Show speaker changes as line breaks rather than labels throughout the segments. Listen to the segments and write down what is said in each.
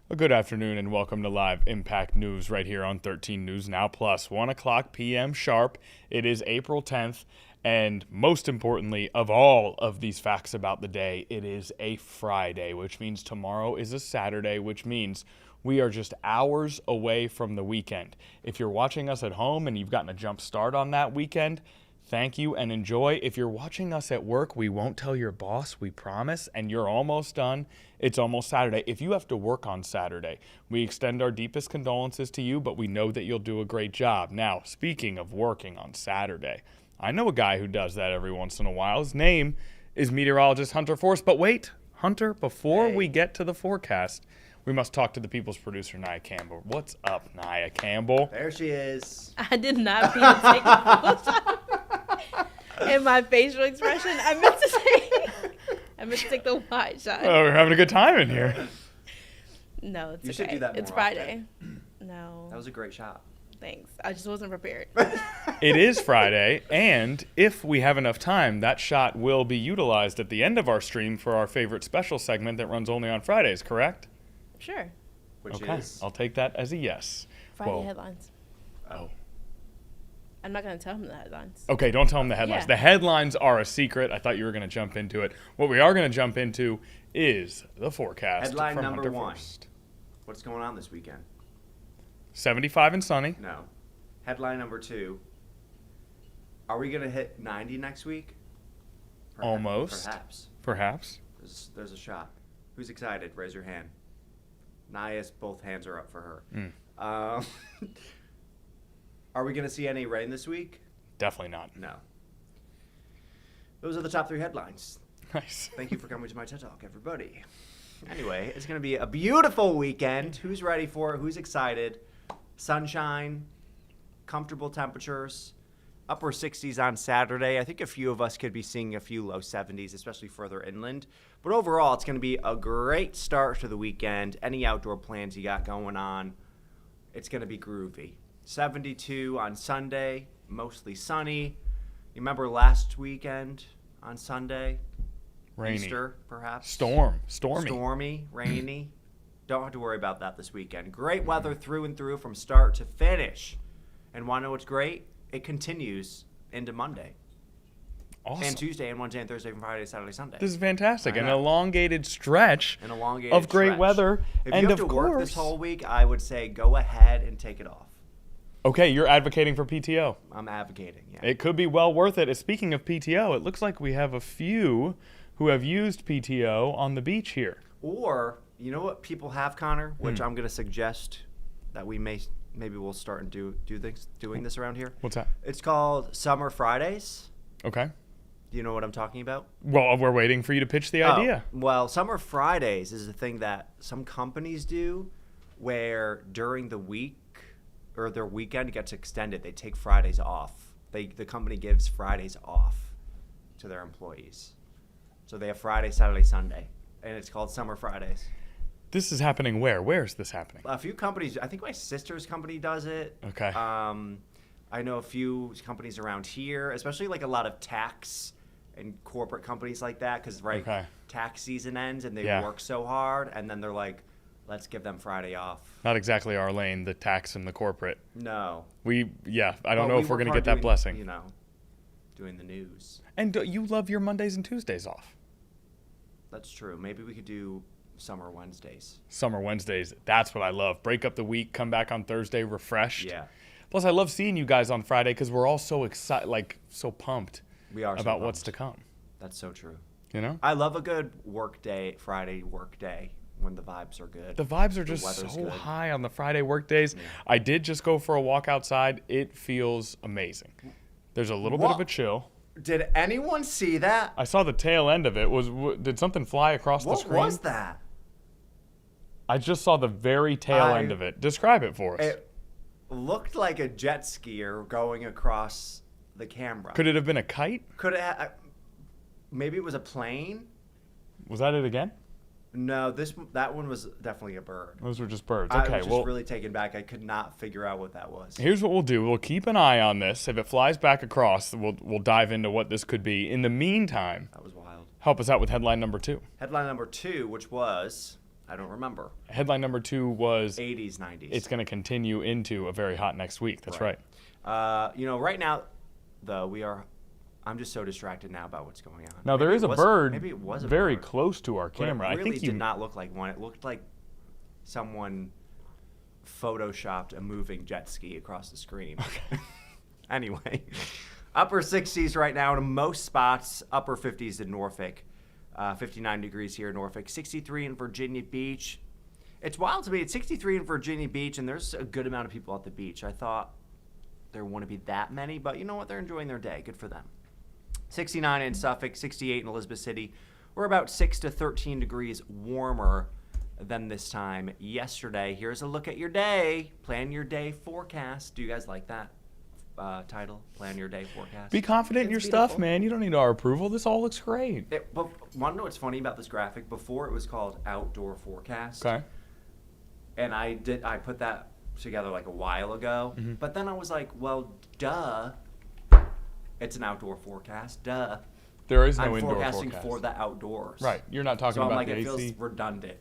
A good afternoon and welcome to Live Impact News right here on 13 News Now Plus, 1 o'clock p.m. sharp. It is April 10th, and most importantly of all of these facts about the day, it is a Friday, which means tomorrow is a Saturday, which means we are just hours away from the weekend. If you're watching us at home and you've gotten a jump start on that weekend, thank you and enjoy. If you're watching us at work, we won't tell your boss, we promise, and you're almost done. It's almost Saturday. If you have to work on Saturday, we extend our deepest condolences to you, but we know that you'll do a great job. Now, speaking of working on Saturday, I know a guy who does that every once in a while. His name is meteorologist Hunter Forrest. But wait, Hunter, before we get to the forecast, we must talk to the people's producer, Nia Campbell. What's up, Nia Campbell?
There she is.
I did not mean to take a full shot. In my facial expression, I meant to take the wide shot.
Oh, we're having a good time in here.
No, it's
You
okay.
should do that more
It's Friday. No.
That was a great shot.
Thanks. I just wasn't prepared.
It is Friday, and if we have enough time, that shot will be utilized at the end of our stream for our favorite special segment that runs only on Fridays, correct?
Sure.
Which
Okay,
is
I'll take that as a yes.
Friday
Well,
headlines.
Oh.
I'm not going to tell him the headlines.
Okay, don't tell them the headlines.
Yeah.
The headlines are a secret. I thought you were going to jump into it. What we are going to jump into is the forecast.
Headline
from
number
Hunter
one.
Forrest.
What's going on this weekend?
75 and sunny.
No. Headline number two. Are we going to hit 90 next week?
Almost.
Perhaps.
Perhaps.
There's a shot. Who's excited? Raise your hand. Naya's, both hands are up for her. Are we going to see any rain this week?
Definitely not.
No. Those are the top three headlines.
Nice.
Thank you for coming to my TED Talk, everybody. Anyway, it's going to be a beautiful weekend. Who's ready for it? Who's excited? Sunshine, comfortable temperatures, upper 60s on Saturday. I think a few of us could be seeing a few low 70s, especially further inland. But overall, it's going to be a great start to the weekend. Any outdoor plans you got going on, it's going to be groovy. 72 on Sunday, mostly sunny. You remember last weekend on Sunday?
Rainy.
Easter, perhaps.
Stormy.
Stormy, rainy. Don't have to worry about that this weekend. Great weather through and through from start to finish. And want to know what's great? It continues into Monday.
Awesome.
And Tuesday and Wednesday and Thursday and Friday, Saturday, Sunday.
This is fantastic.
I
An
know.
elongated stretch
An elongated
of great
stretch.
weather.
If
and
you have
of
to
course,
work this whole week, I would say go ahead and take it off.
okay, you're advocating for PTO.
I'm advocating, yeah.
It could be well worth it. Speaking of PTO, it looks like we have a few who have used PTO on the beach here.
Or, you know what people have, Connor, which I'm going to suggest that we maybe we'll start and doing this around here.
What's that?
It's called Summer Fridays.
Okay.
Do you know what I'm talking about?
Well, we're waiting for you to pitch the idea.
Well, Summer Fridays is a thing that some companies do where during the week or their weekend gets extended. They take Fridays off. The company gives Fridays off to their employees. So they have Friday, Saturday, Sunday. And it's called Summer Fridays.
This is happening where? Where is this happening?
A few companies, I think my sister's company does it.
Okay.
I know a few companies around here, especially like a lot of tax and corporate companies like that, because
Okay.
tax season ends and they
Yeah.
work so hard, and then they're like, let's give them Friday off.
Not exactly our lane, the tax and the corporate.
No.
I don't know
we
if we're
work
going to
hard
get that
doing,
blessing.
You know, doing the news.
And you love your Mondays and Tuesdays off.
That's true. Maybe we could do Summer Wednesdays.
Summer Wednesdays, that's what I love. Break up the week, come back on Thursday refreshed.
Yeah.
Plus, I love seeing you guys on Friday because we're all so excited, so pumped
We are so
about what's
pumped.
to come.
That's so true.
You know?
I love a good work day, Friday work day, when the vibes are good.
The vibes are
The
just
weather's
so
good.
high on the Friday work days.
Yeah.
I did just go for a walk outside. It feels amazing. There's a little bit of
What?
a chill.
Did anyone see that?
I saw the tail end of it. Did something fly across the
What
screen?
was that?
I just saw the very tail end of it. Describe it for us.
It looked like a jet skier going across the camera.
Could it have been a kite?
Could it? Maybe it was a plane.
Was that it again?
No, that one was definitely a bird.
Those were just birds.
I
Okay,
was just really taken back. I could not figure out what that was.
here's what we'll do. We'll keep an eye on this. If it flies back across, we'll dive into what this could be. In the meantime,
That was wild.
help us out with headline number 2.
Headline number 2, which was I don't remember.
Headline number 2 was
80s, 90s.
it's going to continue into a very hot next week. That's right.
Right now, though, I'm just so distracted now about what's going on.
Now, there is a bird
maybe it was a
very
bird,
close to our
but
camera.
it really
I think
did not look like one. It looked like someone photoshopped a moving jet ski across the screen.
Okay.
Anyway, upper 60s right now in most spots, upper 50s in Norfolk. 59 degrees here in Norfolk, 63 in Virginia Beach. It's wild to me. It's 63 in Virginia Beach, and there's a good amount of people at the beach. I thought there wouldn't be that many, but you know what? They're enjoying their day. Good for them. 69 in Suffolk, 68 in Elizabeth City. We're about 6 to 13 degrees warmer than this time yesterday. Here's a look at your day. Plan your day forecast. Do you guys like that title? Plan your day forecast.
Be confident in your stuff, man. You don't need our approval. This all looks great.
But want to know what's funny about this graphic? Before it was called outdoor forecast.
Okay.
And I put that together like a while ago.
Mm-hmm.
But then I was like, well, duh. It's an outdoor forecast. Duh.
There is no
I'm
indoor
forecasting
forecast.
for the outdoors.
Right. You're not talking
So I'm
about
like,
the
it feels
AC.
redundant.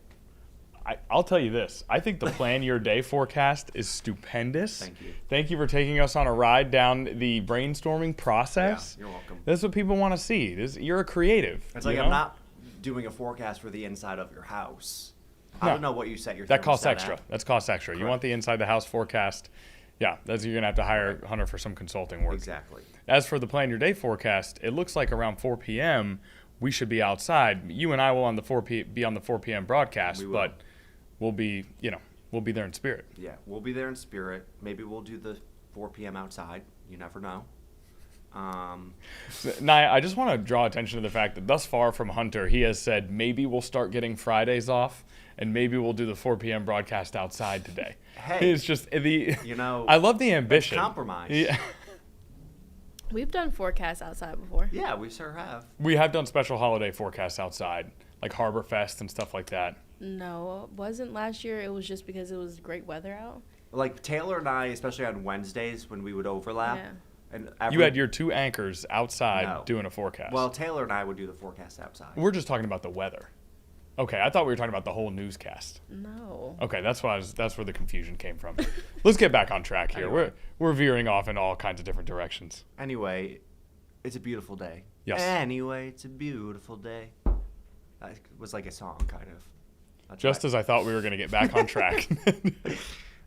I'll tell you this. I think the Plan Your Day forecast is stupendous.
Thank you.
Thank you for taking us on a ride down the brainstorming process.
Yeah, you're welcome.
That's what people want to see. You're a creative.
It's like
you
I'm
know?
not doing a forecast for the inside of your house.
No.
I don't know what you set your
That costs
thermostat
extra.
at.
That's cost extra. You
Correct.
want the inside the house forecast. Yeah, you're going to have to hire Hunter for some consulting work.
Exactly.
As for the Plan Your Day forecast, it looks like around 4 p.m. we should be outside. You and I will be on the 4 p.m. broadcast,
We will.
but we'll be there in spirit.
Yeah, we'll be there in spirit. Maybe we'll do the 4 p.m. outside. You never know.
Naya, I just want to draw attention to the fact that thus far from Hunter, he has said maybe we'll start getting Fridays off, and maybe we'll do the 4 p.m. broadcast outside today.
Hey,
it's just the.
you know,
I love the ambition.
compromise.
Yeah.
We've done forecasts outside before.
Yeah, we sure have.
We have done special holiday forecasts outside, like Harbor Fest and stuff like that.
No, it wasn't last year. It was just because it was great weather out.
Like Taylor and I, especially on Wednesdays when we would overlap.
Yeah.
And
You had your 2 anchors outside
No.
doing a forecast.
Well, Taylor and I would do the forecast outside.
we're just talking about the weather. Okay, I thought we were talking about the whole newscast.
No.
Okay, that's where the confusion came from. Let's get back on track here.
Anyway.
We're veering off in all kinds of different directions.
Anyway, it's a beautiful day.
Yes.
Anyway, it's a beautiful day. That was like a song, kind of. That's
Just
right.
as I thought we were going to get back on track.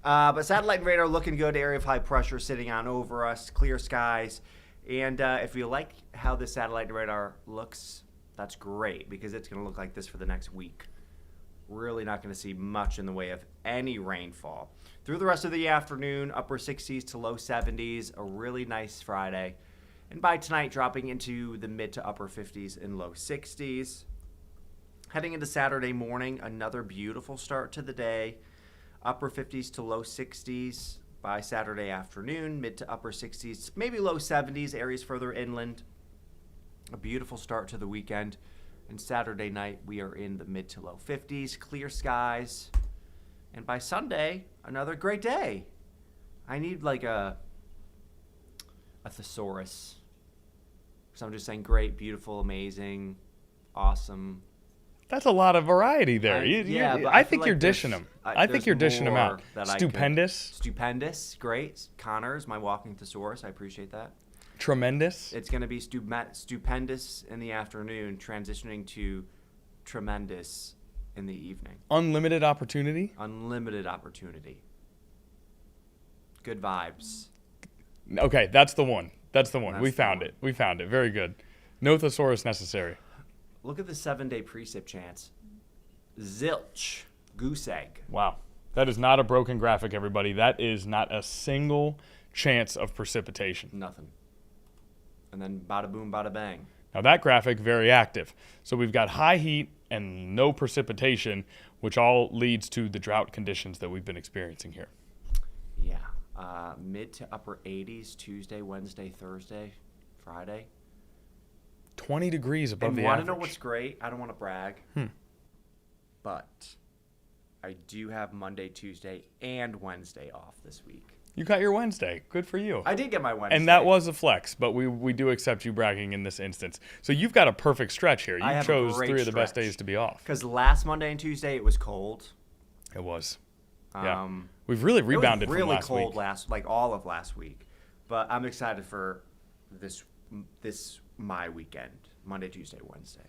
But satellite and radar looking good. Area of high pressure sitting on over us. Clear skies. And if you like how the satellite and radar looks, that's great because it's going to look like this for the next week. Really not going to see much in the way of any rainfall. Through the rest of the afternoon, upper 60s to low 70s. A really nice Friday. And by tonight, dropping into the mid to upper 50s and low 60s. Heading into Saturday morning, another beautiful start to the day. Upper 50s to low 60s by Saturday afternoon, mid to upper 60s, maybe low 70s, areas further inland. A beautiful start to the weekend. And Saturday night, we are in the mid to low 50s, clear skies. And by Sunday, another great day. I need like a thesaurus. So I'm just saying great, beautiful, amazing, awesome.
That's a lot of variety there.
But
I
feel
think
like
you're dishing them. I think
there's
you're dishing them
more
out.
that I could-
Stupendous,
Stupendous, great. Connor's my walking thesaurus. I appreciate that.
tremendous.
It's going to be stupendous in the afternoon, transitioning to tremendous in the evening.
Unlimited opportunity.
Unlimited opportunity. Good vibes.
Okay, that's the one. That's the one.
That's
We
the
found
one.
it. We found it. Very good. No thesaurus necessary.
Look at the 7-day precip chance. Zilch. Goose egg.
Wow. That is not a broken graphic, everybody. That is not a single chance of precipitation.
Nothing. And then bada boom, bada bang.
Now, that graphic, very active. So we've got high heat and no precipitation, which all leads to the drought conditions that we've been experiencing here.
Yeah. Mid to upper 80s Tuesday, Wednesday, Thursday, Friday.
20 degrees above
And
the
want
average.
to know what's great? I don't want to brag, but I do have Monday, Tuesday, and Wednesday off this week.
You got your Wednesday. Good for you.
I did get my Wednesday.
And that was a flex, but we do accept you bragging in this instance. So you've got a perfect stretch here.
I
You
have a
chose
great
3 of the best
stretch.
days to be off.
Because last Monday and Tuesday it was cold.
It was. Yeah. We've
It
really
was
rebounded
really
from last
cold
week.
all of last week. But I'm excited for this my weekend, Monday, Tuesday, Wednesday.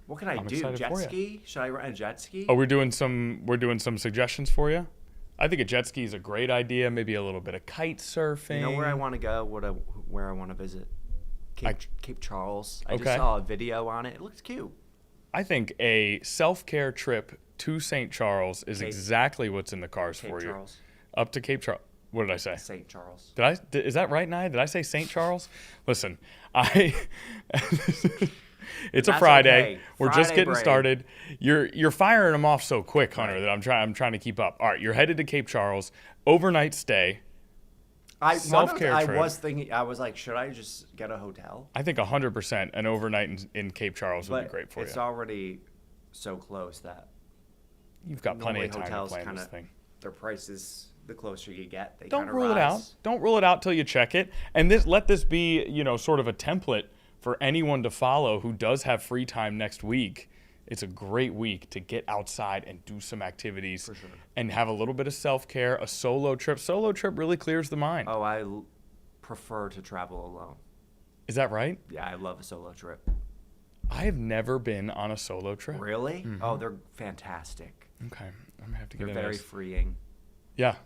What can I
I'm
do?
excited
Jet
for ya.
ski? Should I rent a jet ski?
Oh, we're doing some suggestions for you. I think a jet ski is a great idea. Maybe a little bit of kite surfing.
You know where I want to go? Where I want to visit? Cape Charles. I
Okay.
just saw a video on it. It looks cute.
I think a self-care trip to St. Charles is
Cape-
exactly what's in the cars
Cape
for you.
Charles.
Up to Cape Charles. What did I say?
St. Charles.
Is that right, Nia? Did I say St. Charles? Listen, it's a
That's
Friday.
okay.
We're just
Friday
getting
brain.
started. You're firing them off so quick, Hunter,
Right.
that I'm trying to keep up. All right, you're headed to Cape Charles, overnight stay. Self-care
I
trip.
was thinking. I was like, should I just get a hotel?
I think 100% an overnight in Cape Charles would
But
be great for
it's
you.
already so close that
You've got plenty
normally
of time to
hotels
plan
kinda,
this thing.
their prices, the closer you get, they
Don't
kinda
rule it out.
rise.
Don't rule it out till you check it. And let this be, sort of a template for anyone to follow who does have free time next week. It's a great week to get outside and do some activities
For sure.
and have a little bit of self-care, a solo trip. Solo trip really clears the mind.
Oh, I prefer to travel alone.
Is that right?
Yeah, I love a solo trip.
I have never been on a solo trip.
Really? Oh, they're fantastic.
Okay. I'm going to have to
They're
get into
very
this.
freeing.
Yeah.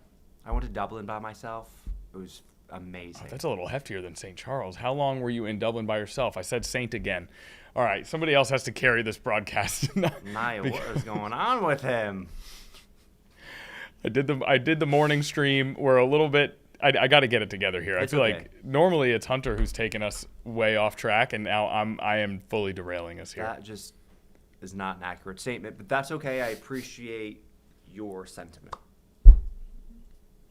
I went to Dublin by myself. It was amazing.
Oh, that's a little heftier than St. Charles. How long were you in Dublin by yourself? I said Saint again. All right, somebody else has to carry this broadcast.
Naya, what is going on with him?
I did the morning stream. We're a little bit. I got to get it together here.
It's
I feel
okay.
like normally it's Hunter who's taken us way off track, and now I am fully derailing us here.
That just is not an accurate statement, but that's okay. I appreciate your sentiment.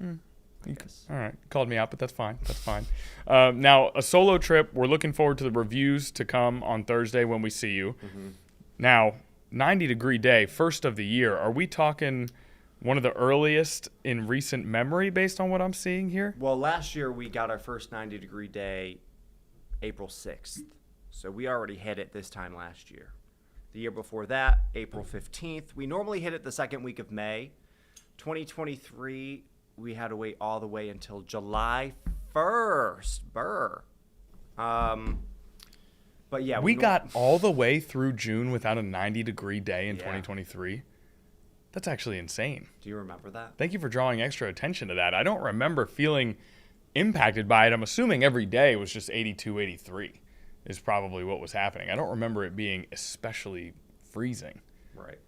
I guess.
All right, called me out, but that's fine. That's fine. Now a solo trip. We're looking forward to the reviews to come on Thursday when we see you.
Mm-hmm.
Now, 90-degree day, first of the year. Are we talking one of the earliest in recent memory based on what I'm seeing here?
Well, last year we got our first 90-degree day April 6th. So we already hit it this time last year. The year before that, April 15th. We normally hit it the second week of May. 2023, we had to wait all the way until July 1st. But yeah,
We got all the way through June without a 90-degree day in
Yeah.
2023. That's actually insane.
Do you remember that?
Thank you for drawing extra attention to that. I don't remember feeling impacted by it. I'm assuming every day was just 82, 83 is probably what was happening. I don't remember it being especially freezing.
Right.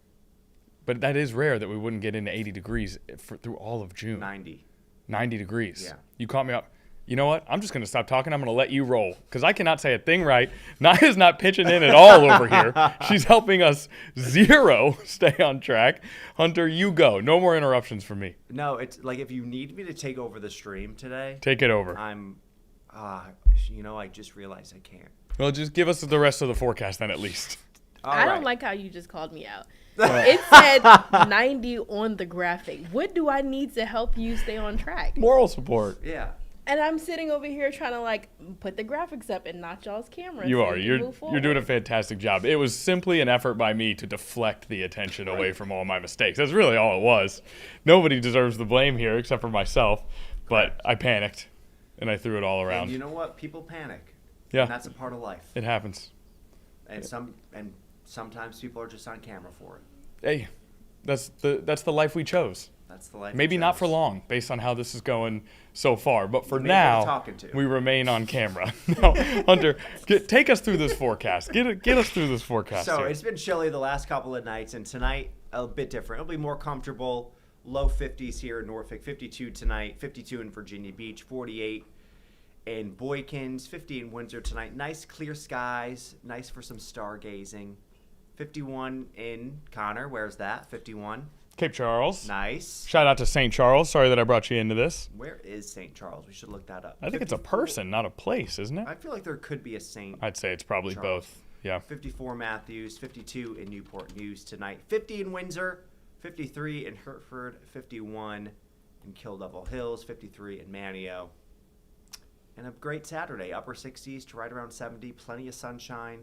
But that is rare that we wouldn't get into 80 degrees through all of June.
90.
90 degrees.
Yeah.
You caught me up. You know what? I'm just going to stop talking. I'm going to let you roll because I cannot say a thing right. Naya's not pitching in at all over here. She's helping us zero stay on track. Hunter, you go. No more interruptions from me.
No, it's like if you need me to take over the stream today,
Take it over.
I just realized I can't.
Well, just give us the rest of the forecast then at least.
I
All
don't
right.
like how you just called me out. It said 90 on the graphic. What do I need to help you stay on track?
Moral support.
Yeah.
And I'm sitting over here trying to put the graphics up and not y'all's camera.
You
so
are.
we can
You're
move
you're doing a
forward.
fantastic job. It was simply an effort by me to deflect the attention away from all my mistakes. That's really all it was. Nobody deserves the blame here except for myself. But I panicked and I threw it all around.
And you know what? People panic.
Yeah.
And that's a part of life.
It happens.
And sometimes people are just on camera for it.
Hey, that's the life we chose.
That's the life. we
Maybe not
chose.
for long, based on how this is going so far. But for
You may know who
now,
we're talking to.
we remain on camera. Now, Hunter, take us through this forecast. Get us through this forecast.
So
here.
it's been chilly the last couple of nights, and tonight a bit different. It'll be more comfortable. Low 50s here in Norfolk, 52 tonight, 52 in Virginia Beach, 48 in Boykins, 50 in Windsor tonight. Nice clear skies, nice for some stargazing. 51 in Connor, where's that? 51.
Cape Charles.
Nice.
Shout out to St. Charles. Sorry that I brought you into this.
Where is St. Charles? We should look that up.
I think it's a
54
person, not a place, isn't it?
I feel like there could be a St.
I'd say it's probably
Charles.
both. Yeah.
54 Matthews, 52 in Newport News tonight, 50 in Windsor, 53 in Hertford, 51 in Kill Devil Hills, 53 in Manio. And a great Saturday, upper 60s to right around 70, plenty of sunshine.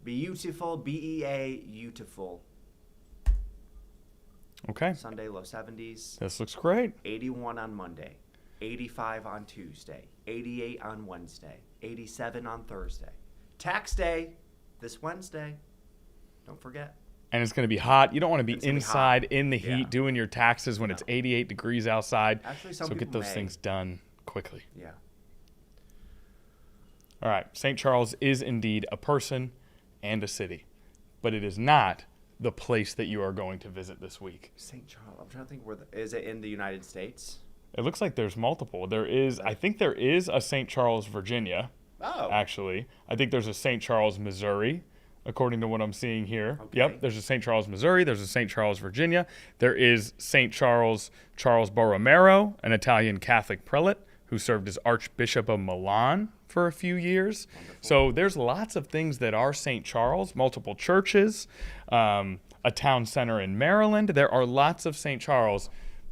Beautiful, beautiful.
Okay.
Sunday, low 70s.
This looks great.
81 on Monday, 85 on Tuesday, 88 on Wednesday, 87 on Thursday. Tax day this Wednesday. Don't forget.
And it's going to be hot. You don't want to be
It's gonna be
inside
hot.
in the heat
Yeah.
doing your taxes when it's 88 degrees outside.
Actually, some
So get
people
those
may.
things done quickly.
Yeah.
All right. St. Charles is indeed a person and a city, but it is not the place that you are going to visit this week.
St. Charles. I'm trying to think is it in the United States?
It looks like there's multiple. I think there is a St. Charles, Virginia,
Oh.
actually. I think there's a St. Charles, Missouri, according to what I'm seeing here.
Okay.
Yep, there's a St. Charles, Missouri. There's a St. Charles, Virginia. There is St. Charles Borromeo, an Italian Catholic prelate who served as Archbishop of Milan for a few years.
Wonderful.
So there's lots of things that are St. Charles, multiple churches, a town center in Maryland. There are lots of St. Charles,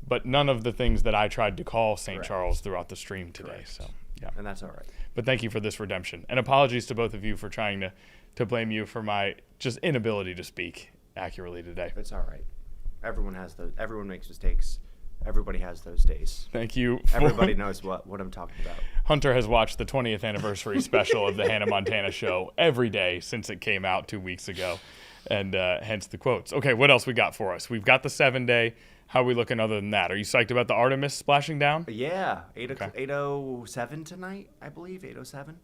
but none of the things that I tried to call St.
Correct.
Charles throughout the stream today.
Correct.
So, yeah.
And that's all right.
But thank you for this redemption. And apologies to both of you for trying to blame you for my just inability to speak accurately today.
It's all right. Everyone makes mistakes. Everybody has those days.
Thank you.
Everybody knows what I'm talking about.
Hunter has watched the 20th anniversary special of the Hannah Montana show every day since it came out 2 weeks ago. And hence the quotes. Okay, what else we got for us? We've got the 7-day. How are we looking other than that? Are you psyched about the Artemis splashing down?
Yeah, 8
Okay.
8:07 tonight, I believe. 8:07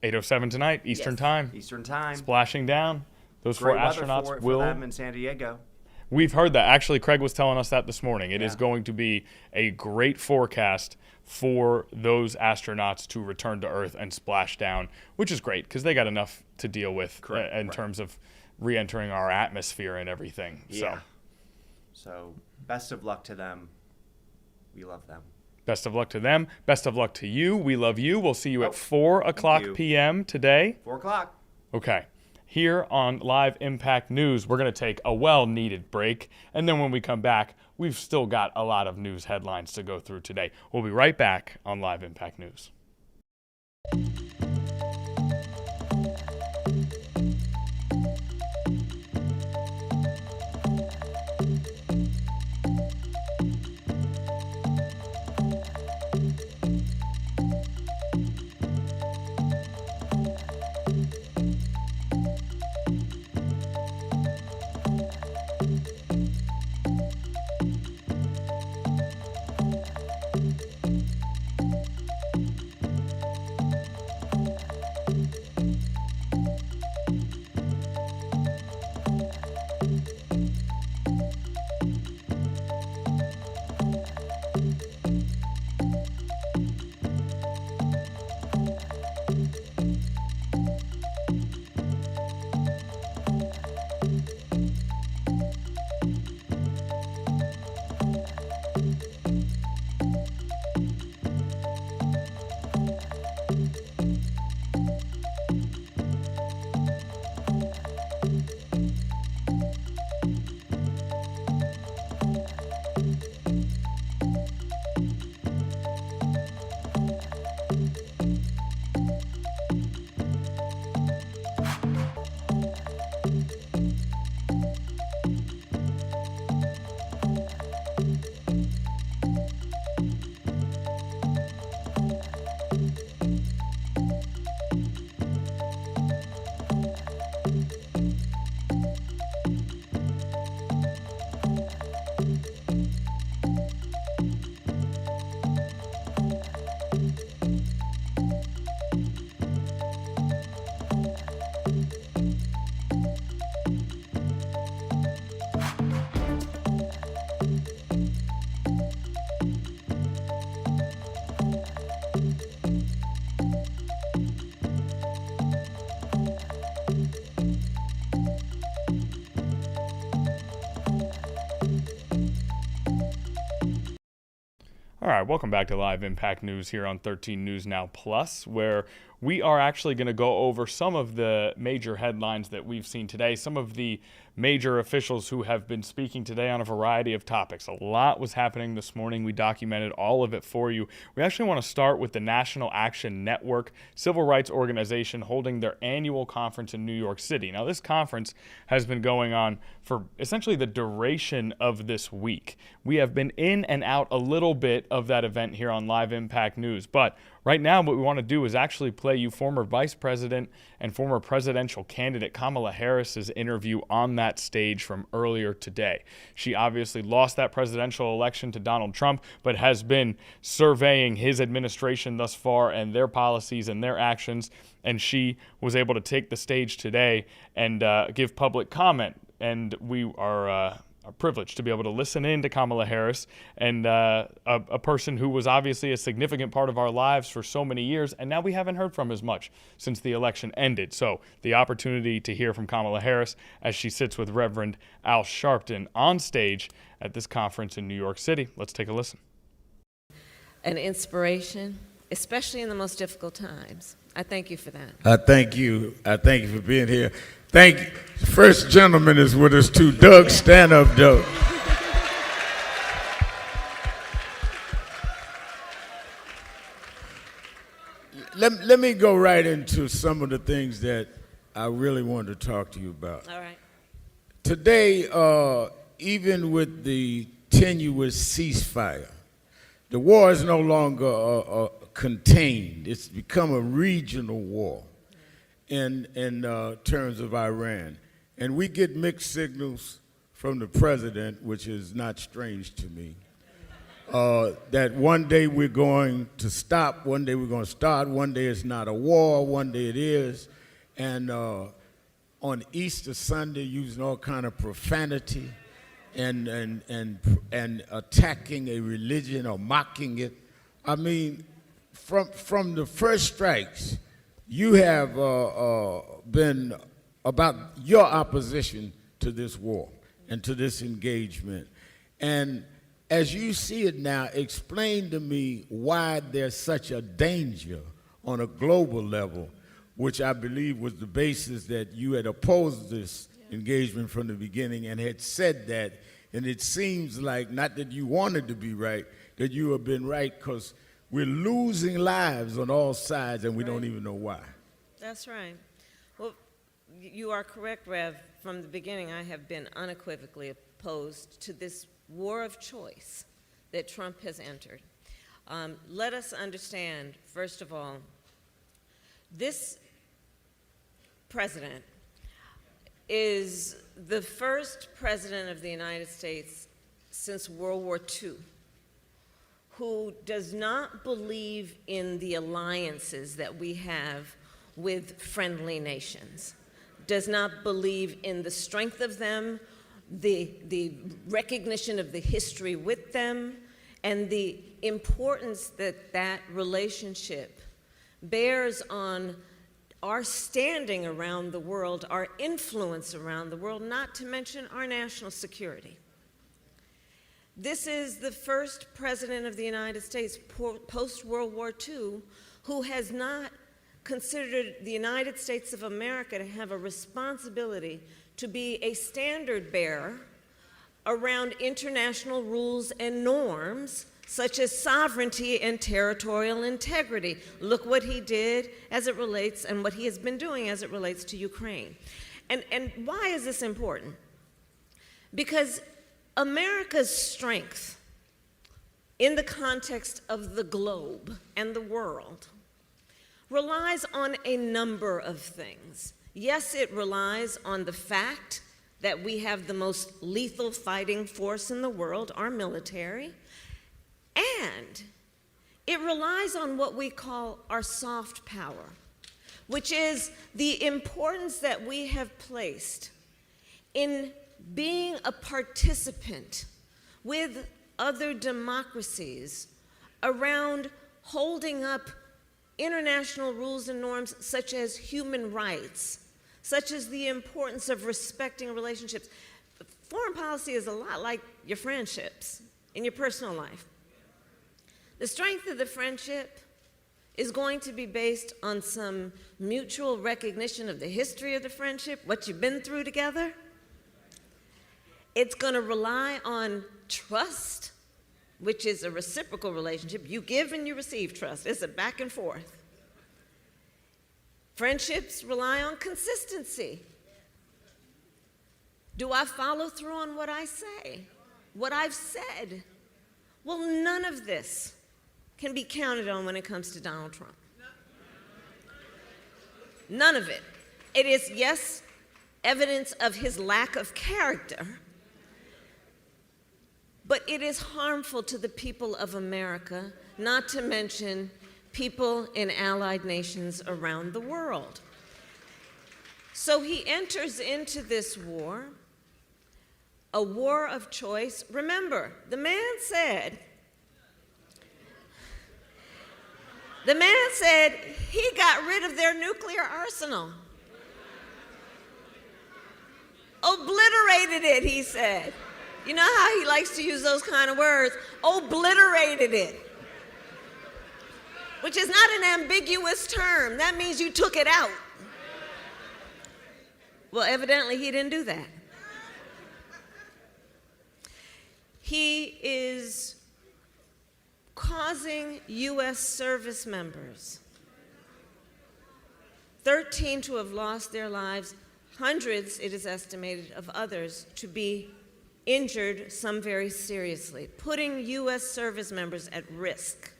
8:07 tonight, Eastern
Yes.
Time.
Eastern Time.
Splashing down. Those
Great
four
weather
astronauts
for
will.
them in San Diego.
We've heard that. Actually, Craig was telling us that this morning. It is
Yeah.
going to be a great forecast for those astronauts to return to Earth and splash down, which is great because they got enough to deal with
Correct,
in
right.
terms of re-entering our atmosphere and everything.
Yeah.
So,
So best of luck to them. We love them.
best of luck to them. Best of luck to you. We love you. We'll see you
Oh,
at 4 o'clock
you.
p.m. today.
4 o'clock.
Okay. Here on Live Impact News, we're going to take a well-needed break. And then when we come back, we've still got a lot of news headlines to go through today. We'll be right back on Live Impact News. All right, welcome back to Live Impact News here on 13 News Now Plus, where we are actually going to go over some of the major headlines that we've seen today, some of the major officials who have been speaking today on a variety of topics. A lot was happening this morning. We documented all of it for you. We actually want to start with the National Action Network, civil rights organization holding their annual conference in New York City. Now, this conference has been going on for essentially the duration of this week. We have been in and out a little bit of that event here on Live Impact News, but right now what we want to do is actually play you former Vice President and former presidential candidate Kamala Harris's interview on that stage from earlier today. She obviously lost that presidential election to Donald Trump, but has been surveying his administration thus far and their policies and their actions, and she was able to take the stage today and give public comment. And we are privileged to be able to listen in to Kamala Harris, and a person who was obviously a significant part of our lives for so many years, and now we haven't heard from as much since the election ended. So the opportunity to hear from Kamala Harris as she sits with Reverend Al Sharpton on stage at this conference in New York City. Let's take a listen.
An inspiration, especially in the most difficult times. I thank you for that.
I thank you. I thank you for being here. Thank you. First gentleman is with us too. Doug, stand up, Doug. Let me go right into some of the things that I really wanted to talk to you about.
All right.
Today, even with the tenuous ceasefire, the war is no longer contained. It's become a regional war in terms of Iran. And we get mixed signals from the president, which is not strange to me, that one day we're going to stop, one day we're going to start, one day it's not a war, one day it is. And on Easter Sunday, using all kind of profanity and attacking a religion or mocking it. I mean, from the first strikes, you have been about your opposition to this war and to this engagement. And as you see it now, explain to me why there's such a danger on a global level, which I believe was the basis that you had opposed this engagement from the beginning and had said that. And it seems like, not that you wanted to be right, that you have been right, because we're losing lives on all sides and we don't even know why.
That's right. Well, you are correct, Rev. From the beginning, I have been unequivocally opposed to this war of choice that Trump has entered. Let us understand, first of all, this president is the first president of the United States since World War II who does not believe in the alliances that we have with friendly nations, does not believe in the strength of them, the recognition of the history with them, and the importance that that relationship bears on our standing around the world, our influence around the world, not to mention our national security. This is the first president of the United States post-World War II who has not considered the United States of America to have a responsibility to be a standard bearer around international rules and norms such as sovereignty and territorial integrity. Look what he did as it relates, and what he has been doing as it relates to Ukraine. And why is this important? Because America's strength in the context of the globe and the world relies on a number of things. Yes, it relies on the fact that we have the most lethal fighting force in the world, our military, and it relies on what we call our soft power, which is the importance that we have placed in being a participant with other democracies around holding up international rules and norms such as human rights, such as the importance of respecting relationships. Foreign policy is a lot like your friendships in your personal life. The strength of the friendship is going to be based on some mutual recognition of the history of the friendship, what you've been through together. It's going to rely on trust, which is a reciprocal relationship. You give and you receive trust. It's a back and forth. Friendships rely on consistency. Do I follow through on what I say? What I've said? Well, none of this can be counted on when it comes to Donald Trump. None of it. It is, yes, evidence of his lack of character, but it is harmful to the people of America, not to mention people in allied nations around the world. So he enters into this war, a war of choice. Remember, the man said he got rid of their nuclear arsenal. Obliterated it, he said. You know how he likes to use those kind of words? Obliterated it. Which is not an ambiguous term. That means you took it out. Well, evidently he didn't do that. He is causing U.S. service members, 13 to have lost their lives, hundreds, it is estimated, of others to be injured, some very seriously, putting U.S. service members at risk.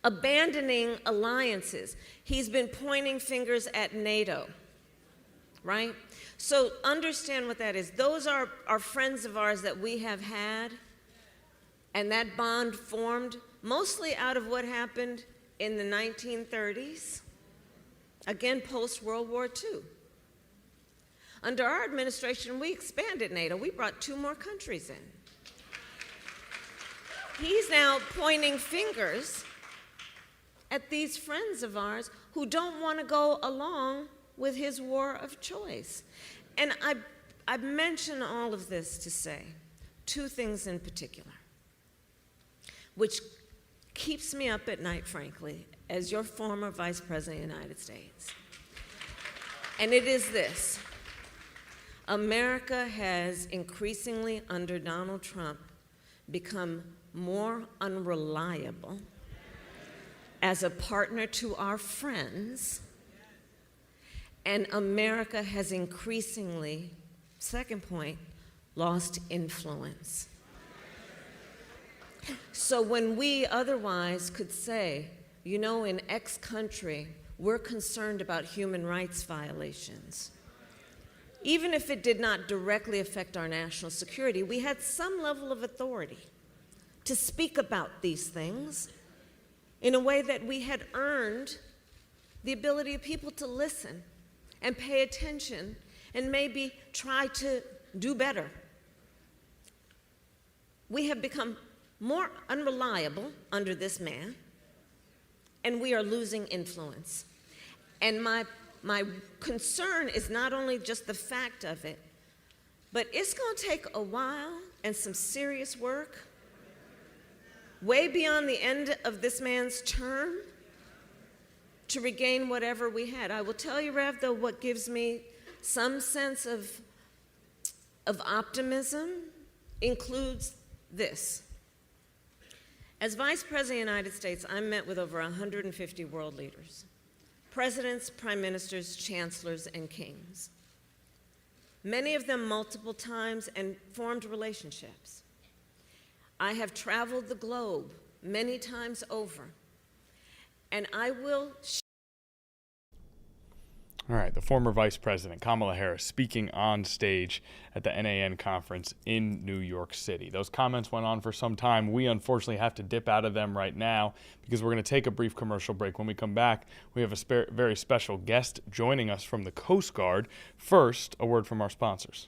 Abandoning alliances. He's been pointing fingers at NATO, right? So understand what that is. Those are friends of ours that we have had, and that bond formed mostly out of what happened in the 1930s, again, post-World War II. Under our administration, we expanded NATO. We brought 2 more countries in. He's now pointing fingers at these friends of ours who don't want to go along with his war of choice. And I mention all of this to say 2 things in particular, which keeps me up at night, frankly, as your former Vice President of the United States. And it is this. America has increasingly, under Donald Trump, become more unreliable as a partner to our friends, and America has increasingly, second point, lost influence. So when we otherwise could say, you know, in X country, we're concerned about human rights violations, even if it did not directly affect our national security, we had some level of authority to speak about these things in a way that we had earned the ability of people to listen and pay attention and maybe try to do better. We have become more unreliable under this man, and we are losing influence. And my concern is not only just the fact of it, but it's going to take a while and some serious work, way beyond the end of this man's term, to regain whatever we had. I will tell you, Rev, though, what gives me some sense of optimism includes this. As Vice President of the United States, I met with over 150 world leaders, presidents, prime ministers, chancellors, and kings. Many of them multiple times, and formed relationships. I have traveled the globe many times over, and I will
All right, the former Vice President, Kamala Harris, speaking on stage at the NAN conference in New York City. Those comments went on for some time. We unfortunately have to dip out of them right now because we're going to take a brief commercial break. When we come back, we have a very special guest joining us from the Coast Guard. First, a word from our sponsors.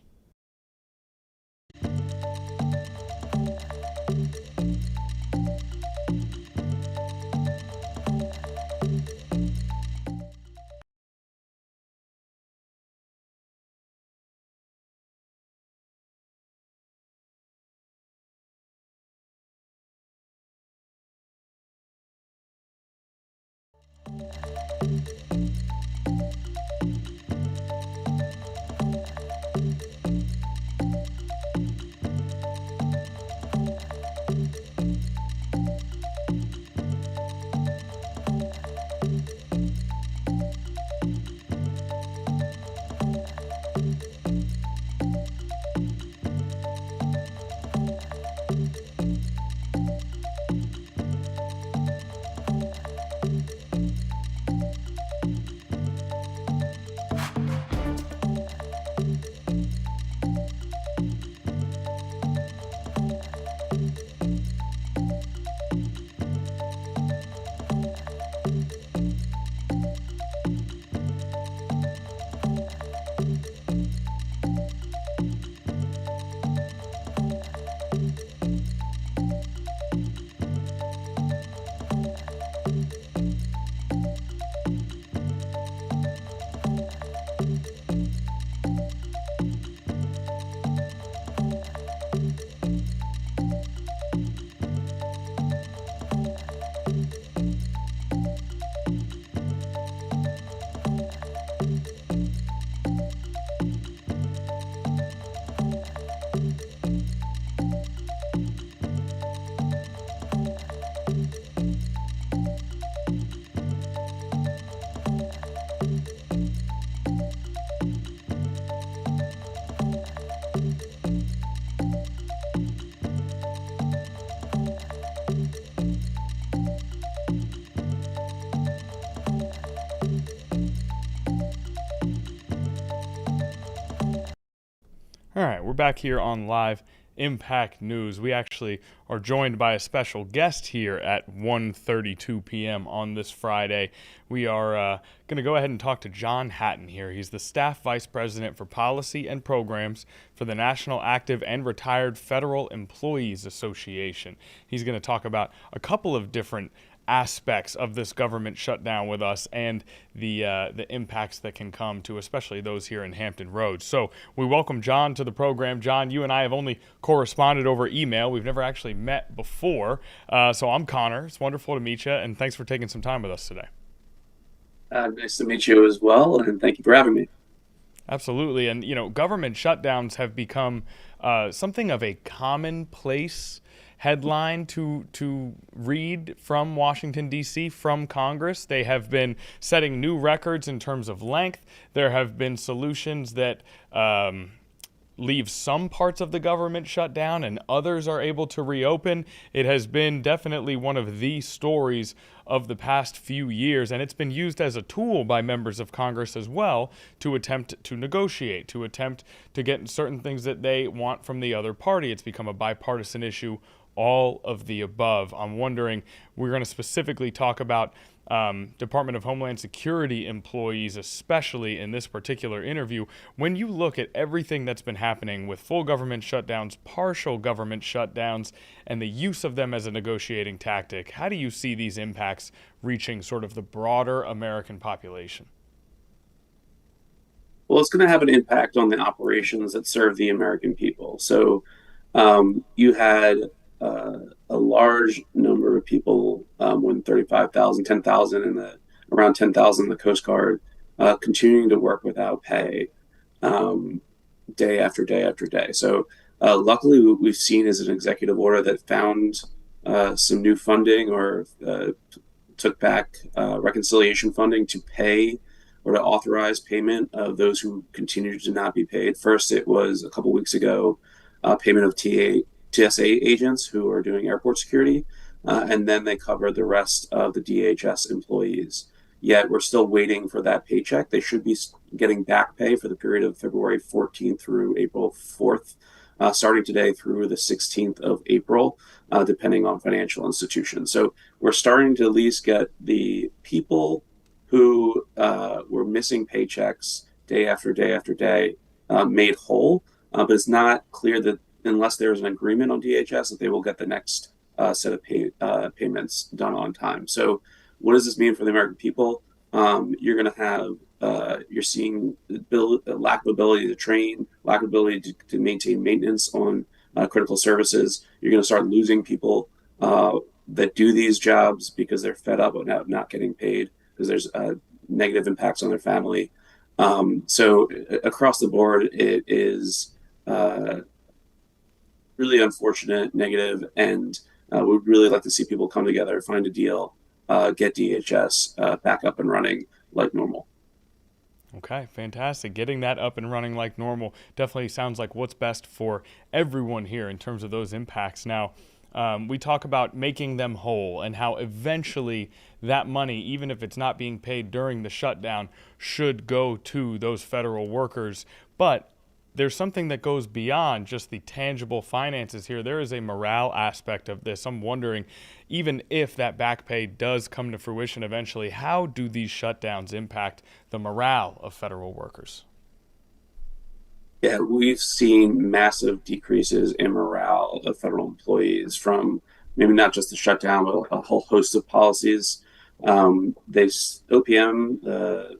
All right, we're back here on Live Impact News. We actually are joined by a special guest here at 1:32 p.m. on this Friday. We are going to go ahead and talk to John Hatton here. He's the Staff Vice President for Policy and Programs for the National Active and Retired Federal Employees Association. He's going to talk about a couple of different aspects of this government shutdown with us and the impacts that can come to especially those here in Hampton Roads. So we welcome John to the program. John, you and I have only corresponded over email. We've never actually met before. So I'm Connor. It's wonderful to meet you, and thanks for taking some time with us today.
Nice to meet you as well, and thank you for having me.
Absolutely. And, government shutdowns have become something of a commonplace headline to read from Washington, D.C., from Congress. They have been setting new records in terms of length. There have been solutions that leave some parts of the government shut down and others are able to reopen. It has been definitely one of the stories of the past few years, and it's been used as a tool by members of Congress as well to attempt to negotiate, to attempt to get certain things that they want from the other party. It's become a bipartisan issue, all of the above. I'm wondering, we're going to specifically talk about Department of Homeland Security employees, especially in this particular interview. When you look at everything that's been happening with full government shutdowns, partial government shutdowns, and the use of them as a negotiating tactic, how do you see these impacts reaching sort of the broader American population?
Well, it's going to have an impact on the operations that serve the American people. So you had a large number of people, more than 35,000, 10,000, and around 10,000 in the Coast Guard, continuing to work without pay day after day after day. So luckily, what we've seen is an executive order that found some new funding or took back reconciliation funding to pay or to authorize payment of those who continue to not be paid. First, it was a couple weeks ago, payment of TSA agents who are doing airport security, and then they covered the rest of the DHS employees. Yet we're still waiting for that paycheck. They should be getting back pay for the period of February 14th through April 4th, starting today through the 16th of April, depending on financial institutions. So we're starting to at least get the people who were missing paychecks day after day after day made whole, but it's not clear that unless there's an agreement on DHS that they will get the next set of payments done on time. So what does this mean for the American people? You're going to have, you're seeing lack of ability to train, lack of ability to maintain maintenance on critical services. You're going to start losing people that do these jobs because they're fed up with not getting paid. because there's negative impacts on their family. So across the board, it is really unfortunate, negative, and we'd really like to see people come together, find a deal, get DHS back up and running like normal.
Okay, fantastic. Getting that up and running like normal definitely sounds like what's best for everyone here in terms of those impacts. Now, we talk about making them whole and how eventually that money, even if it's not being paid during the shutdown, should go to those federal workers. But there's something that goes beyond just the tangible finances here. There is a morale aspect of this. I'm wondering, even if that back pay does come to fruition eventually, how do these shutdowns impact the morale of federal workers?
Yeah, we've seen massive decreases in morale of federal employees from maybe not just the shutdown, but a whole host of policies. OPM, the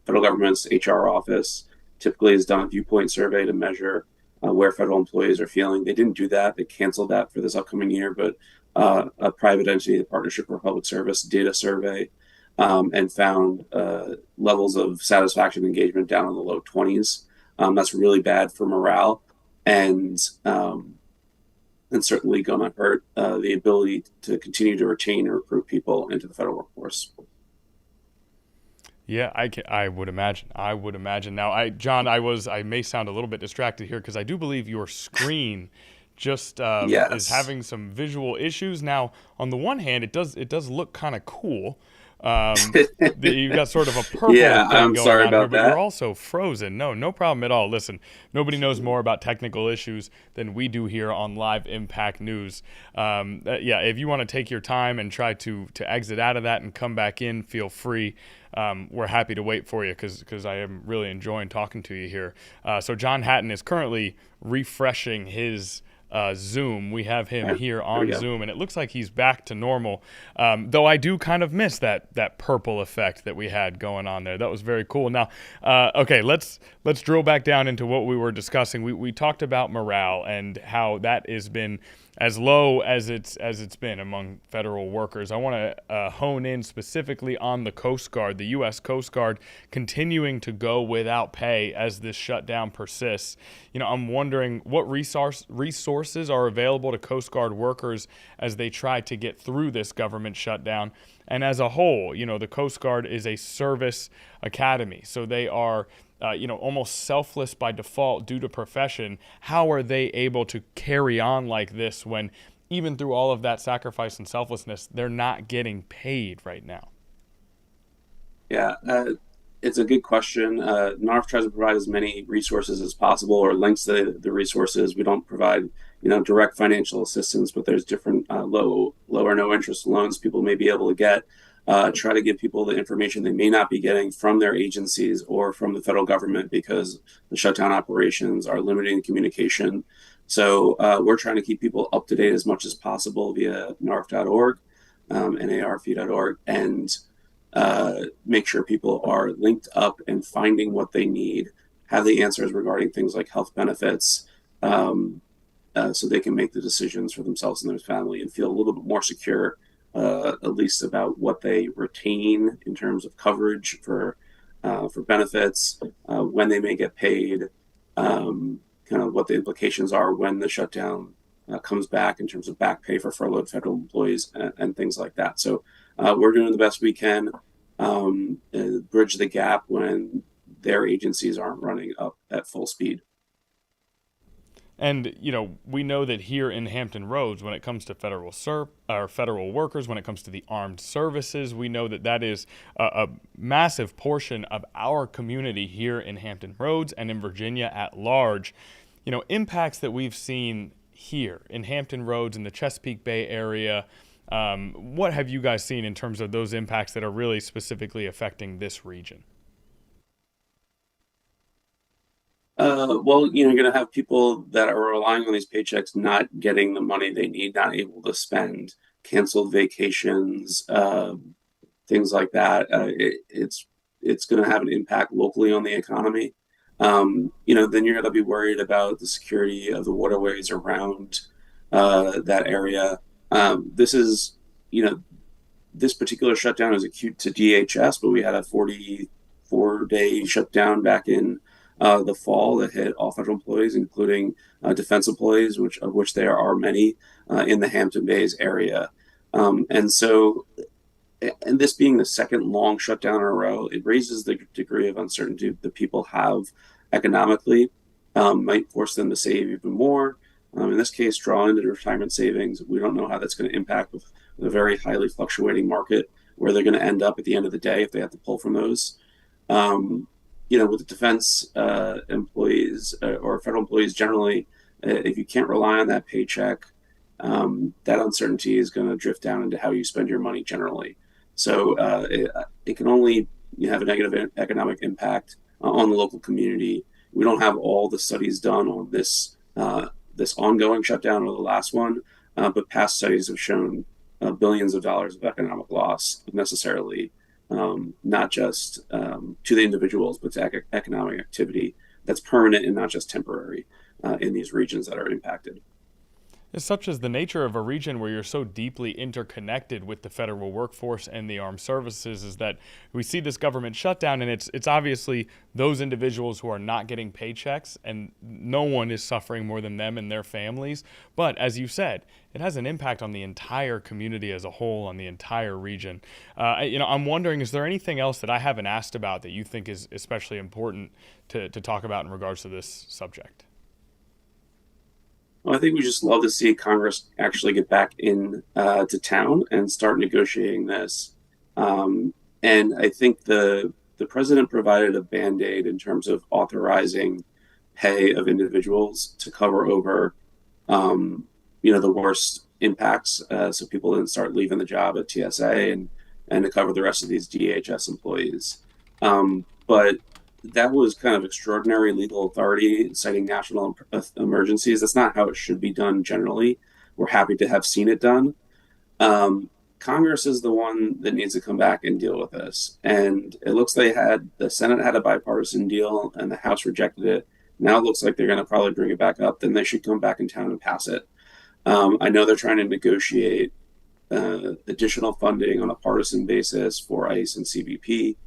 federal government's HR office, typically has done a viewpoint survey to measure where federal employees are feeling. They didn't do that. They canceled that for this upcoming year, but a private entity, the Partnership for Public Service, did a survey and found levels of satisfaction and engagement down in the low 20s. That's really bad for morale, and certainly going to hurt the ability to continue to retain and recruit people into the federal workforce.
Yeah, I would imagine. I would imagine. Now, John, I may sound a little bit distracted here because I do believe your screen just
Yes.
is having some visual issues. Now, on the one hand, it does look kind of cool. You've got sort of a purple
Yeah,
thing
I'm
going
sorry
on here,
about
but
that.
you're also frozen. No problem at all. Listen, nobody knows more about technical issues than we do here on Live Impact News. Yeah, if you want to take your time and try to exit out of that and come back in, feel free. We're happy to wait for you because I am really enjoying talking to you here. So John Hatton is currently refreshing his Zoom. We have him here on Zoom, and it looks like he's back to normal. Though I do kind of miss that purple effect that we had going on there. That was very cool. Now, okay, let's drill back down into what we were discussing. We talked about morale and how that has been as low as it's been among federal workers. I want to hone in specifically on the Coast Guard, the U.S. Coast Guard continuing to go without pay as this shutdown persists. I'm wondering what resources are available to Coast Guard workers as they try to get through this government shutdown. And as a whole, the Coast Guard is a service academy, so they are almost selfless by default due to profession. How are they able to carry on like this when even through all of that sacrifice and selflessness, they're not getting paid right now?
Yeah, it's a good question. NARF tries to provide as many resources as possible or links to the resources. We don't provide, direct financial assistance, but there's different low or no interest loans people may be able to get. Try to give people the information they may not be getting from their agencies or from the federal government because the shutdown operations are limiting communication. So we're trying to keep people up to date as much as possible via narf.org, narf.org, and make sure people are linked up and finding what they need, have the answers regarding things like health benefits, so they can make the decisions for themselves and their family and feel a little bit more secure, at least about what they retain in terms of coverage for benefits, when they may get paid, kind of what the implications are when the shutdown comes back in terms of back pay for furloughed federal employees and things like that. So we're doing the best we can, bridge the gap when their agencies aren't running up at full speed.
And, we know that here in Hampton Roads, when it comes to federal workers, when it comes to the armed services, we know that is a massive portion of our community here in Hampton Roads and in Virginia at large. Impacts that we've seen here in Hampton Roads in the Chesapeake Bay area. What have you guys seen in terms of those impacts that are really specifically affecting this region?
Well, you're going to have people that are relying on these paychecks not getting the money they need, not able to spend, canceled vacations, things like that. It's going to have an impact locally on the economy. Then you're going to be worried about the security of the waterways around that area. This is, this particular shutdown is acute to DHS, but we had a 44-day shutdown back in the fall that hit all federal employees, including defense employees, of which there are many in the Hampton Bays area. And so, and this being the second long shutdown in a row, it raises the degree of uncertainty that people have economically, might force them to save even more. In this case, draw into retirement savings. We don't know how that's going to impact with a very highly fluctuating market, where they're going to end up at the end of the day if they have to pull from those. With the defense employees or federal employees generally, if you can't rely on that paycheck, that uncertainty is going to drift down into how you spend your money generally. So it can only have a negative economic impact on the local community. We don't have all the studies done on this ongoing shutdown or the last one, but past studies have shown billions of dollars of economic loss necessarily, not just to the individuals, but to economic activity that's permanent and not just temporary in these regions that are impacted.
It's such as the nature of a region where you're so deeply interconnected with the federal workforce and the armed services, is that we see this government shutdown, and it's obviously those individuals who are not getting paychecks, and no one is suffering more than them and their families. But as you said, it has an impact on the entire community as a whole, on the entire region. I'm wondering, is there anything else that I haven't asked about that you think is especially important to talk about in regards to this subject?
Well, I think we just love to see Congress actually get back in to town and start negotiating this. And I think the president provided a Band-Aid in terms of authorizing pay of individuals to cover over, the worst impacts, so people didn't start leaving the job at TSA and to cover the rest of these DHS employees. But that was kind of extraordinary legal authority citing national emergencies. That's not how it should be done generally. We're happy to have seen it done. Congress is the one that needs to come back and deal with this. And it looks like the Senate had a bipartisan deal and the House rejected it. Now it looks like they're going to probably bring it back up. Then they should come back in town and pass it. I know they're trying to negotiate additional funding on a partisan basis for ICE and CBP.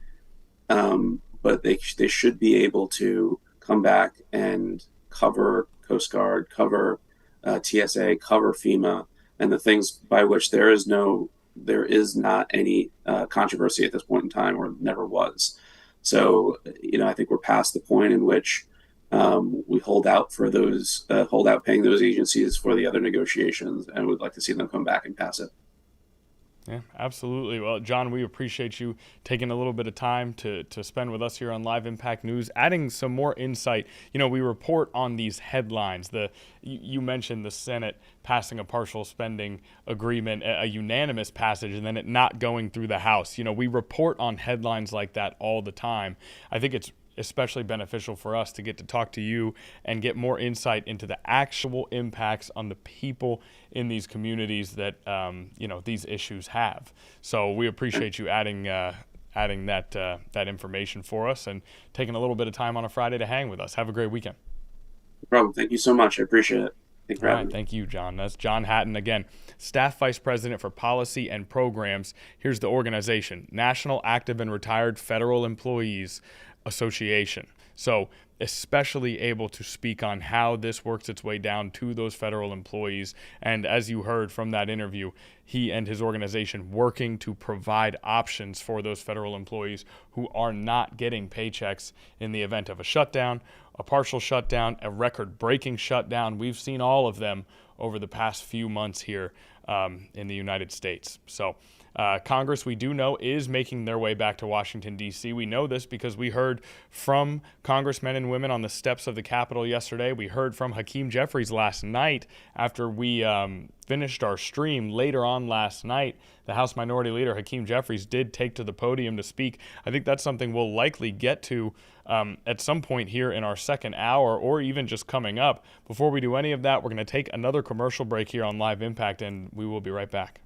But they should be able to come back and cover Coast Guard, cover TSA, cover FEMA, and the things by which there is not any controversy at this point in time, or never was. So, I think we're past the point in which we hold out paying those agencies for the other negotiations, and would like to see them come back and pass it.
Yeah, absolutely. Well, John, we appreciate you taking a little bit of time to spend with us here on Live Impact News, adding some more insight. We report on these headlines. You mentioned the Senate passing a partial spending agreement, a unanimous passage, and then it not going through the House. We report on headlines like that all the time. I think it's especially beneficial for us to get to talk to you and get more insight into the actual impacts on the people in these communities that these issues have. So we appreciate you adding that information for us and taking a little bit of time on a Friday to hang with us. Have a great weekend.
No problem. Thank you so much. I appreciate it. Thanks for having me.
Thank you, John. That's John Hatton again, Staff Vice President for Policy and Programs. Here's the organization: National Active and Retired Federal Employees Association. So especially able to speak on how this works its way down to those federal employees. And as you heard from that interview, he and his organization working to provide options for those federal employees who are not getting paychecks in the event of a shutdown, a partial shutdown, a record-breaking shutdown. We've seen all of them over the past few months here in the United States. So Congress, we do know, is making their way back to Washington, D.C. We know this because we heard from congressmen and women on the steps of the Capitol yesterday. We heard from Hakeem Jeffries last night after we finished our stream. Later on last night, the House Minority Leader, Hakeem Jeffries, did take to the podium to speak. I think that's something we'll likely get to at some point here in our second hour, or even just coming up. Before we do any of that, we're going to take another commercial break here on Live Impact, and we will be right back.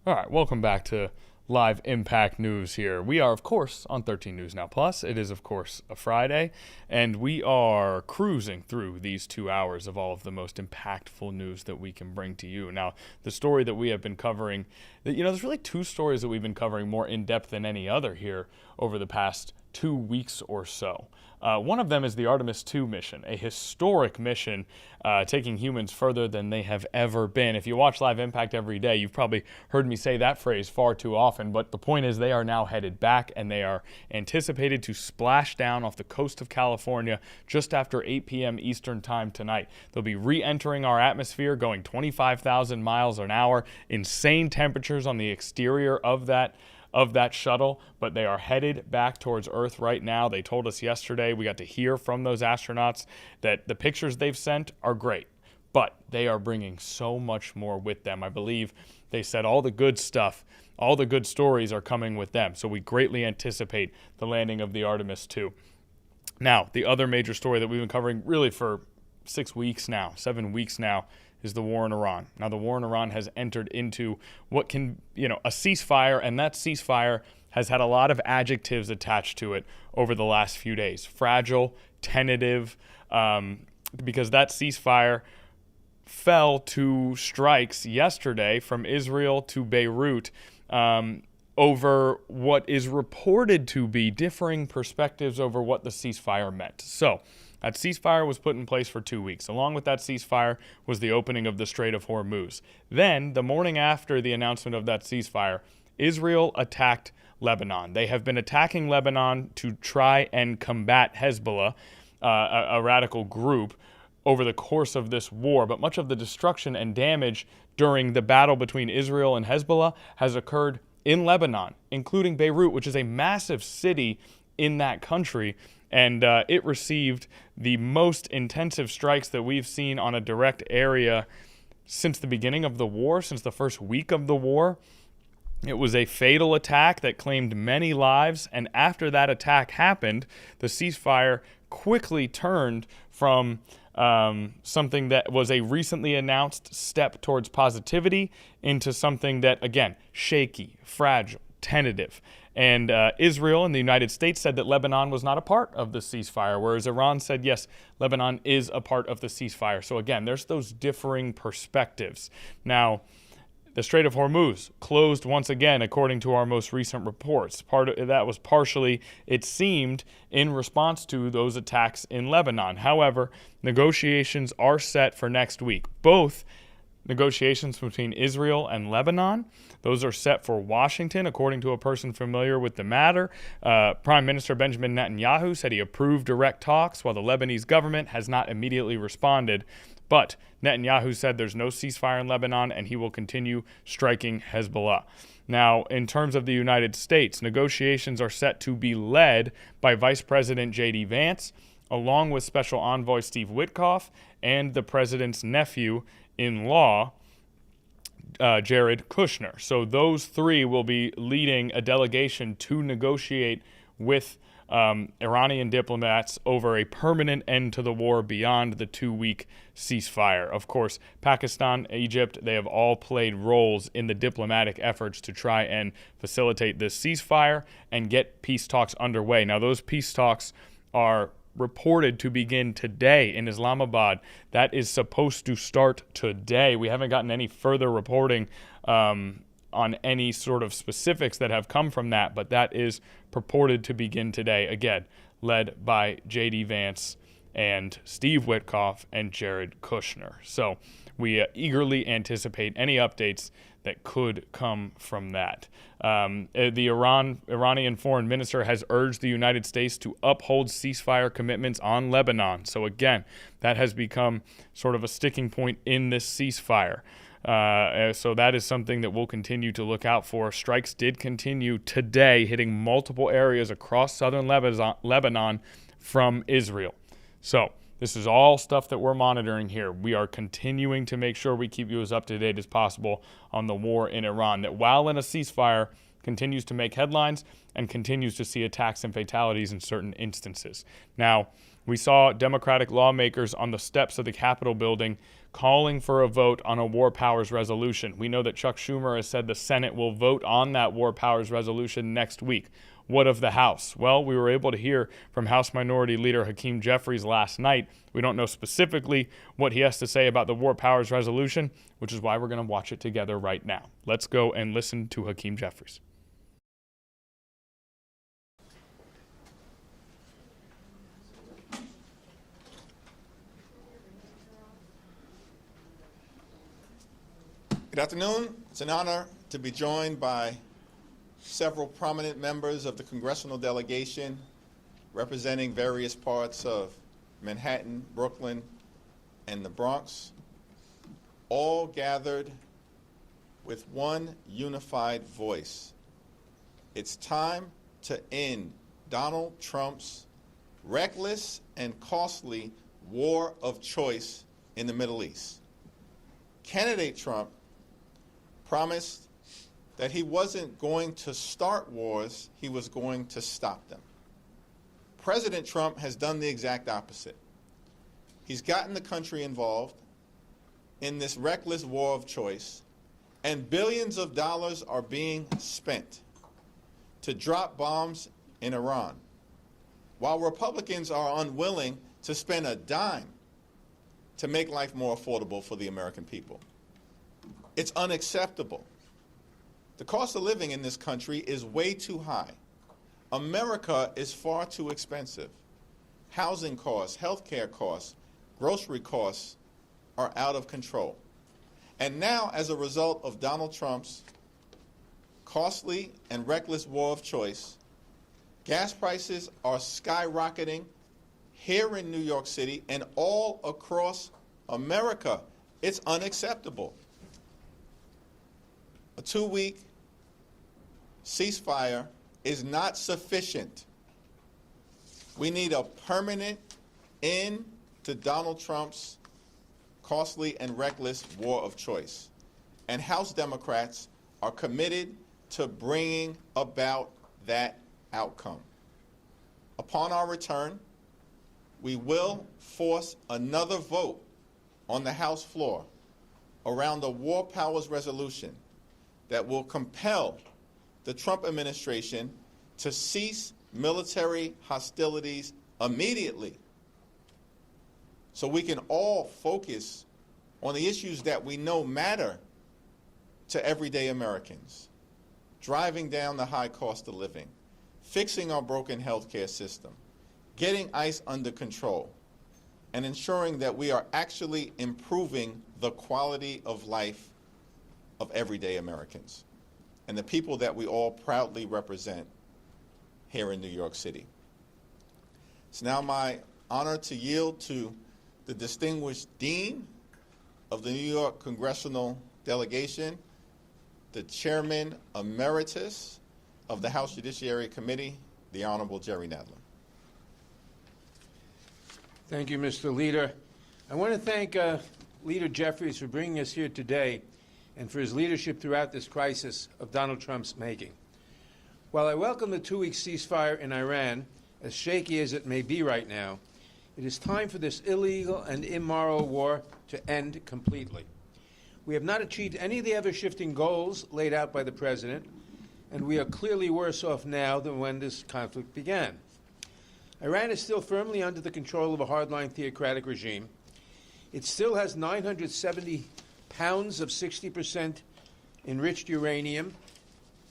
All right, welcome back to Live Impact News here. We are, of course, on 13 News Now Plus. It is, of course, a Friday, and we are cruising through these 2 hours of all of the most impactful news that we can bring to you. Now, the story that we have been covering, there's really two stories that we've been covering more in depth than any other here over the past 2 weeks or so. One of them is the Artemis II mission, a historic mission taking humans further than they have ever been. If you watch Live Impact every day, you've probably heard me say that phrase far too often, but the point is they are now headed back, and they are anticipated to splash down off the coast of California just after 8 p.m. Eastern Time tonight. They'll be re-entering our atmosphere, going 25,000 miles an hour, insane temperatures on the exterior of that shuttle, but they are headed back towards Earth right now. They told us yesterday, we got to hear from those astronauts that the pictures they've sent are great, but they are bringing so much more with them. I believe they said all the good stuff, all the good stories are coming with them, so we greatly anticipate the landing of the Artemis II. Now, the other major story that we've been covering really for 7 weeks now, is the war in Iran. Now, the war in Iran has entered into what can, a ceasefire, and that ceasefire has had a lot of adjectives attached to it over the last few days. Fragile, tentative, because that ceasefire fell to strikes yesterday from Israel to Beirut over what is reported to be differing perspectives over what the ceasefire meant. So, that ceasefire was put in place for 2 weeks. Along with that ceasefire was the opening of the Strait of Hormuz. Then, the morning after the announcement of that ceasefire, Israel attacked Lebanon. They have been attacking Lebanon to try and combat Hezbollah, a radical group, over the course of this war. But much of the destruction and damage during the battle between Israel and Hezbollah has occurred in Lebanon, including Beirut, which is a massive city in that country. And it received the most intensive strikes that we've seen on a direct area since the beginning of the war, since the first week of the war. It was a fatal attack that claimed many lives, and after that attack happened, the ceasefire quickly turned from something that was a recently announced step towards positivity into something that, again, shaky, fragile, tentative. And Israel and the United States said that Lebanon was not a part of the ceasefire, whereas Iran said, yes, Lebanon is a part of the ceasefire. So again, there's those differing perspectives. Now, the Strait of Hormuz closed once again, according to our most recent reports. Part of that was partially, it seemed, in response to those attacks in Lebanon. However, negotiations are set for next week. Both negotiations between Israel and Lebanon, those are set for Washington, according to a person familiar with the matter. Prime Minister Benjamin Netanyahu said he approved direct talks, while the Lebanese government has not immediately responded. But Netanyahu said there's no ceasefire in Lebanon and he will continue striking Hezbollah. Now, in terms of the United States, negotiations are set to be led by Vice President J.D. Vance, along with Special Envoy Steve Witkoff and the president's nephew-in-law, Jared Kushner. So those three will be leading a delegation to negotiate with Iranian diplomats over a permanent end to the war beyond the 2-week ceasefire. Of course, Pakistan, Egypt, they have all played roles in the diplomatic efforts to try and facilitate this ceasefire and get peace talks underway. Now, those peace talks are reported to begin today in Islamabad. That is supposed to start today. We haven't gotten any further reporting on any sort of specifics that have come from that, but that is purported to begin today, again, led by J.D. Vance and Steve Witkoff and Jared Kushner. So we eagerly anticipate any updates that could come from that. The Iranian foreign minister has urged the United States to uphold ceasefire commitments on Lebanon. So again, that has become sort of a sticking point in this ceasefire. So that is something that we'll continue to look out for. Strikes did continue today, hitting multiple areas across southern Lebanon from Israel. So this is all stuff that we're monitoring here. We are continuing to make sure we keep you as up to date as possible on the war in Iran, that while in a ceasefire, continues to make headlines and continues to see attacks and fatalities in certain instances. Now, we saw Democratic lawmakers on the steps of the Capitol building calling for a vote on a war powers resolution. We know that Chuck Schumer has said the Senate will vote on that war powers resolution next week. What of the House? Well, we were able to hear from House Minority Leader Hakeem Jeffries last night. We don't know specifically what he has to say about the war powers resolution, which is why we're going to watch it together right now. Let's go and listen to Hakeem Jeffries.
Good afternoon. It's an honor to be joined by several prominent members of the congressional delegation representing various parts of Manhattan, Brooklyn, and the Bronx, all gathered with one unified voice. It's time to end Donald Trump's reckless and costly war of choice in the Middle East. Candidate Trump promised that he wasn't going to start wars, he was going to stop them. President Trump has done the exact opposite. He's gotten the country involved in this reckless war of choice, and billions of dollars are being spent to drop bombs in Iran, while Republicans are unwilling to spend a dime to make life more affordable for the American people. It's unacceptable. The cost of living in this country is way too high. America is far too expensive. Housing costs, healthcare costs, grocery costs are out of control. And now, as a result of Donald Trump's costly and reckless war of choice, gas prices are skyrocketing here in New York City and all across America. It's unacceptable. A 2-week ceasefire is not sufficient. We need a permanent end to Donald Trump's costly and reckless war of choice. And House Democrats are committed to bringing about that outcome. Upon our return, we will force another vote on the House floor around the War Powers Resolution that will compel the Trump administration to cease military hostilities immediately so we can all focus on the issues that we know matter to everyday Americans: driving down the high cost of living, fixing our broken healthcare system, getting ICE under control, and ensuring that we are actually improving the quality of life of everyday Americans and the people that we all proudly represent here in New York City. It's now my honor to yield to the distinguished Dean of the New York Congressional Delegation, the Chairman Emeritus of the House Judiciary Committee, the Honorable Jerry Nadler.
Thank you, Mr. Leader. I want to thank Leader Jeffries for bringing us here today and for his leadership throughout this crisis of Donald Trump's making. While I welcome the 2-week ceasefire in Iran, as shaky as it may be right now, it is time for this illegal and immoral war to end completely. We have not achieved any of the ever-shifting goals laid out by the President, and we are clearly worse off now than when this conflict began. Iran is still firmly under the control of a hardline theocratic regime. It still has 970 pounds of 60% enriched uranium,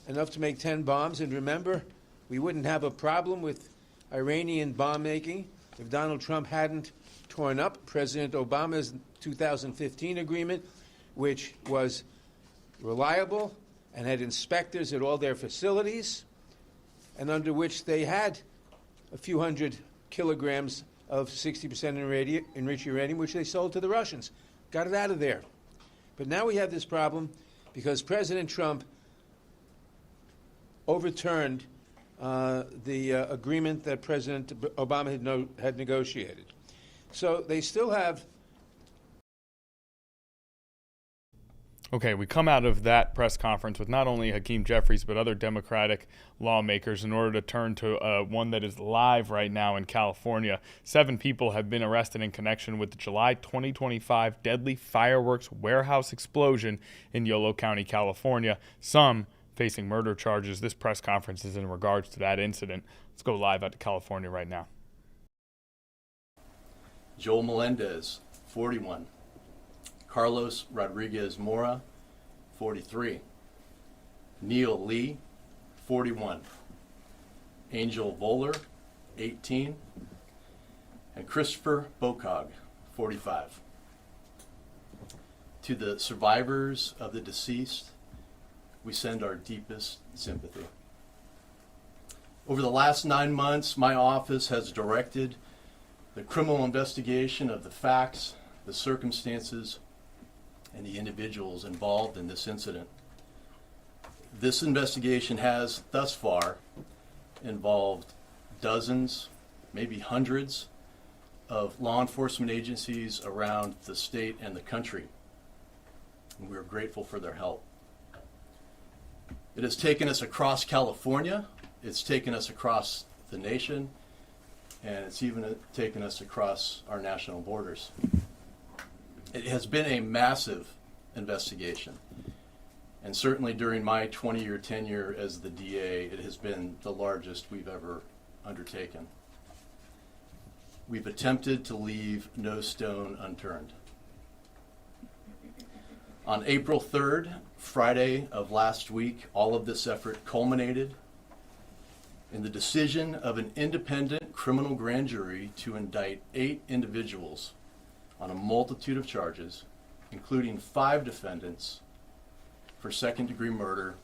enough to make 10 bombs. And remember, we wouldn't have a problem with Iranian bomb making if Donald Trump hadn't torn up President Obama's 2015 agreement, which was reliable and had inspectors at all their facilities, and under which they had a few hundred kilograms of 60% enriched uranium, which they sold to the Russians. Got it out of there. But now we have this problem because President Trump overturned the agreement that President Obama had negotiated. So they still have.
Okay, we come out of that press conference with not only Hakeem Jeffries but other Democratic lawmakers in order to turn to one that is live right now in California. 7 people have been arrested in connection with the July 2025 deadly fireworks warehouse explosion in Yolo County, California, some facing murder charges. This press conference is in regards to that incident. Let's go live out to California right now.
Joel Melendez, 41. Carlos Rodriguez Mora, 43. Neil Lee, 41. Angel Voller, 18. And Christopher Bokog, 45. To the survivors of the deceased, we send our deepest sympathy. Over the last 9 months, my office has directed the criminal investigation of the facts, the circumstances, and the individuals involved in this incident. This investigation has, thus far, involved dozens, maybe hundreds, of law enforcement agencies around the state and the country. And we are grateful for their help. It has taken us across California, it's taken us across the nation, and it's even taken us across our national borders. It has been a massive investigation, and certainly during my 20-year tenure as the DA, it has been the largest we've ever undertaken. We've attempted to leave no stone unturned. On April 3rd, Friday of last week, all of this effort culminated in the decision of an independent criminal grand jury to indict 8 individuals on a multitude of charges, including 5 defendants for second-degree murder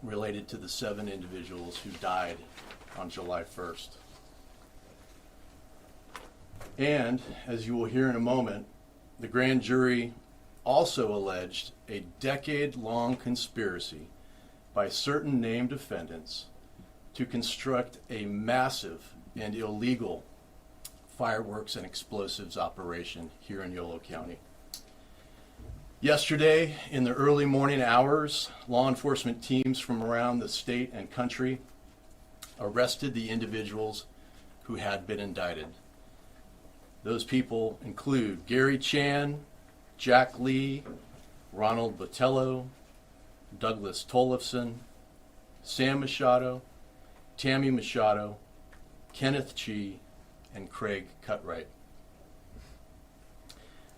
related to the 7 individuals who died on July 1st. And, as you will hear in a moment, the grand jury also alleged a decade-long conspiracy by certain named defendants to construct a massive and illegal fireworks and explosives operation here in Yolo County. Yesterday, in the early morning hours, law enforcement teams from around the state and country arrested the individuals who had been indicted. Those people include Gary Chan, Jack Lee, Ronald Botello, Douglas Tollefson, Sam Machado, Tammy Machado, Kenneth Chi, and Craig Cutright.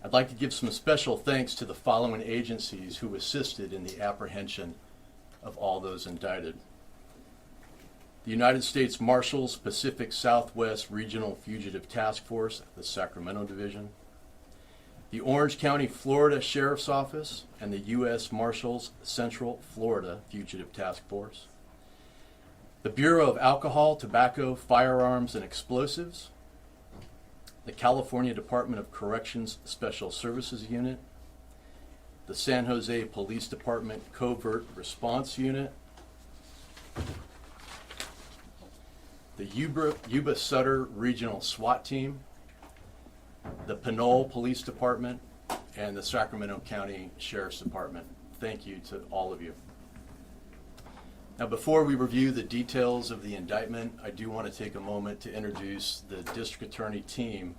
I'd like to give some special thanks to the following agencies who assisted in the apprehension of all those indicted. The United States Marshals Pacific Southwest Regional Fugitive Task Force, the Sacramento Division, the Orange County, Florida Sheriff's Office, and the U.S. Marshals Central Florida Fugitive Task Force, the Bureau of Alcohol, Tobacco, Firearms, and Explosives, the California Department of Corrections Special Services Unit, the San Jose Police Department Covert Response Unit, the Yuba Sutter Regional SWAT Team, the Pinole Police Department, and the Sacramento County Sheriff's Department. Thank you to all of you. Now, before we review the details of the indictment, I do want to take a moment to introduce the district attorney team